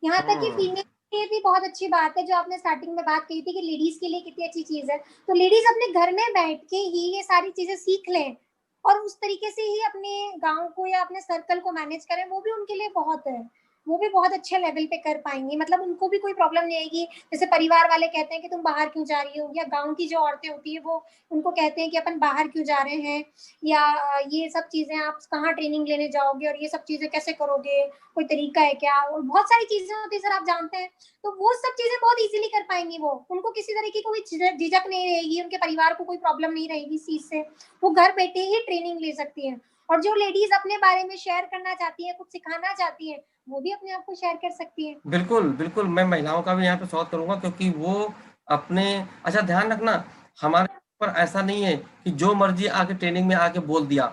यहाँ तक कि फीमेल के लिए भी बहुत अच्छी बात है, जो आपने स्टार्टिंग में बात कही थी कि लेडीज के लिए कितनी अच्छी चीज है। तो लेडीज अपने घर में बैठ के ही ये सारी चीजें सीख लें और उस तरीके से ही अपने गांव को या अपने सर्कल को मैनेज करें, वो भी उनके लिए बहुत है। वो भी बहुत अच्छे लेवल पे कर पाएंगी, मतलब उनको भी कोई प्रॉब्लम नहीं आएगी। जैसे परिवार वाले कहते हैं कि तुम बाहर क्यों जा रही हो, या गांव की जो औरतें होती है वो उनको कहते हैं कि अपन बाहर क्यों जा रहे हैं, या ये सब चीजें आप कहाँ ट्रेनिंग लेने जाओगे और ये सब चीजें कैसे करोगे, कोई तरीका है क्या, और बहुत सारी चीजें होती है सर, आप जानते हैं। तो वो सब चीजें बहुत इजीली कर पाएंगी वो, उनको किसी तरीके की कोई झिझक नहीं रहेगी, उनके परिवार को कोई प्रॉब्लम नहीं रहेगी इस चीज से। वो घर बैठे ही ट्रेनिंग ले सकती है। और जो लेडीज अपने बारे में शेयर करना चाहती है, कुछ सिखाना चाहती है, वो भी अपने आप को शेयर कर सकती है। बिल्कुल बिल्कुल, मैं महिलाओं का भी यहाँ पे स्वागत करूंगा, क्योंकि वो अपने, अच्छा ध्यान रखना, हमारे पर ऐसा नहीं है कि जो मर्जी आके ट्रेनिंग में आके बोल दिया।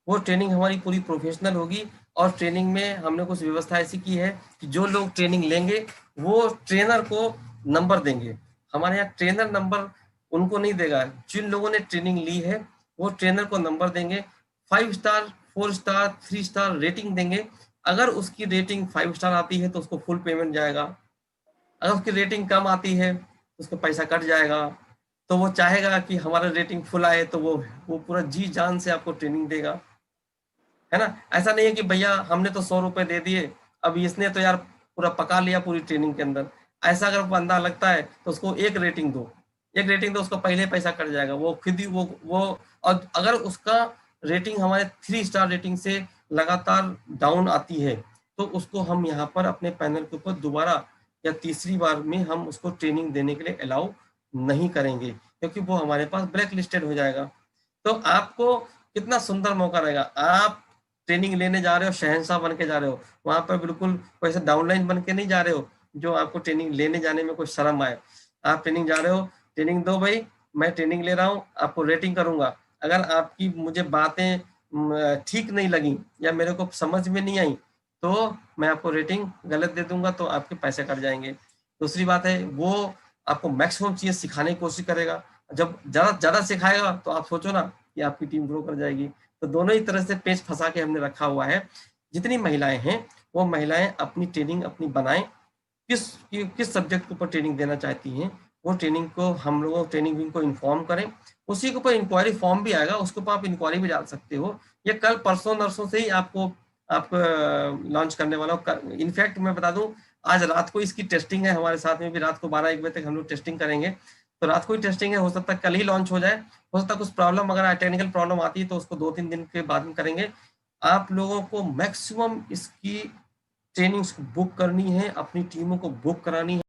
वो ट्रेनिंग हमारी पूरी प्रोफेशनल होगी और ट्रेनिंग में हमने कुछ व्यवस्था ऐसी की है कि जो लोग ट्रेनिंग लेंगे वो ट्रेनर को नंबर देंगे। हमारे यहाँ ट्रेनर नंबर उनको नहीं देगा, जिन लोगों ने ट्रेनिंग ली है वो ट्रेनर को नंबर देंगे। 5 स्टार, 4 स्टार, 3 स्टार रेटिंग देंगे। अगर उसकी रेटिंग 5 स्टार आती है तो उसको फुल पेमेंट जाएगा। अगर उसकी रेटिंग कम आती है तो उसका पैसा कट जाएगा। तो वो चाहेगा कि हमारा रेटिंग फुल आए, तो वो पूरा जी जान से आपको ट्रेनिंग देगा, है ना। ऐसा नहीं है कि भैया हमने तो 100 रुपए दे दिए, अब इसने तो यार पूरा पका लिया पूरी ट्रेनिंग के अंदर। ऐसा अगर बंदा लगता है तो उसको एक रेटिंग दो, उसको पहले पैसा कट जाएगा, वो खुद ही वो। और अगर उसका रेटिंग हमारे 3 स्टार रेटिंग से लगातार डाउन आती है तो उसको हम यहाँ पर अपने पैनल के ऊपर दोबारा या तीसरी बार में हम उसको ट्रेनिंग देने के लिए अलाउ नहीं करेंगे, क्योंकि वो हमारे पास ब्लैक लिस्टेड हो जाएगा। तो आपको कितना सुंदर मौका रहेगा, आप ट्रेनिंग लेने जा रहे हो, शहंशाह बन के जा रहे हो, वहां पर बिल्कुल कोई ऐसे डाउनलाइन बन के नहीं जा रहे हो जो आपको ट्रेनिंग लेने जाने में कोई शर्म आए। आप ट्रेनिंग जा रहे हो, ट्रेनिंग दो भाई, मैं ट्रेनिंग ले रहा हूँ, आपको रेटिंग करूंगा। अगर आपकी मुझे बातें ठीक नहीं लगी या मेरे को समझ में नहीं आई तो मैं आपको रेटिंग गलत दे दूंगा, तो आपके पैसे कट जाएंगे। दूसरी बात है, वो आपको मैक्सिमम चीजें सिखाने की कोशिश करेगा। जब ज्यादा सिखाएगा तो आप सोचो ना कि आपकी टीम ग्रो कर जाएगी। तो दोनों ही तरह से पेच फंसा के हमने रखा हुआ है। जितनी महिलाएं हैं वो महिलाएं अपनी ट्रेनिंग अपनी बनाएं, किस सब्जेक्ट के ऊपर ट्रेनिंग देना चाहती हैं, वो ट्रेनिंग को हम लोगों ट्रेनिंग विंग को इन्फॉर्म करें। उसी के ऊपर इंक्वायरी फॉर्म भी आएगा, उसके ऊपर आप इंक्वायरी भी डाल सकते हो। ये कल परसों नरसों से ही आपको लॉन्च करने वाला हूँ। इनफैक्ट मैं बता दूं, आज रात को इसकी टेस्टिंग है, हमारे साथ में भी रात को 12-1 बजे तक हम लोग टेस्टिंग करेंगे। तो रात को ही टेस्टिंग है, हो सकता है कल ही लॉन्च हो जाए, हो सकता है कुछ प्रॉब्लम, अगर टेक्निकल प्रॉब्लम आती है तो उसको 2-3 दिन के बाद में करेंगे। आप लोगों को मैक्सिमम इसकी ट्रेनिंग्स बुक करनी है, अपनी टीमों को बुक करानी है।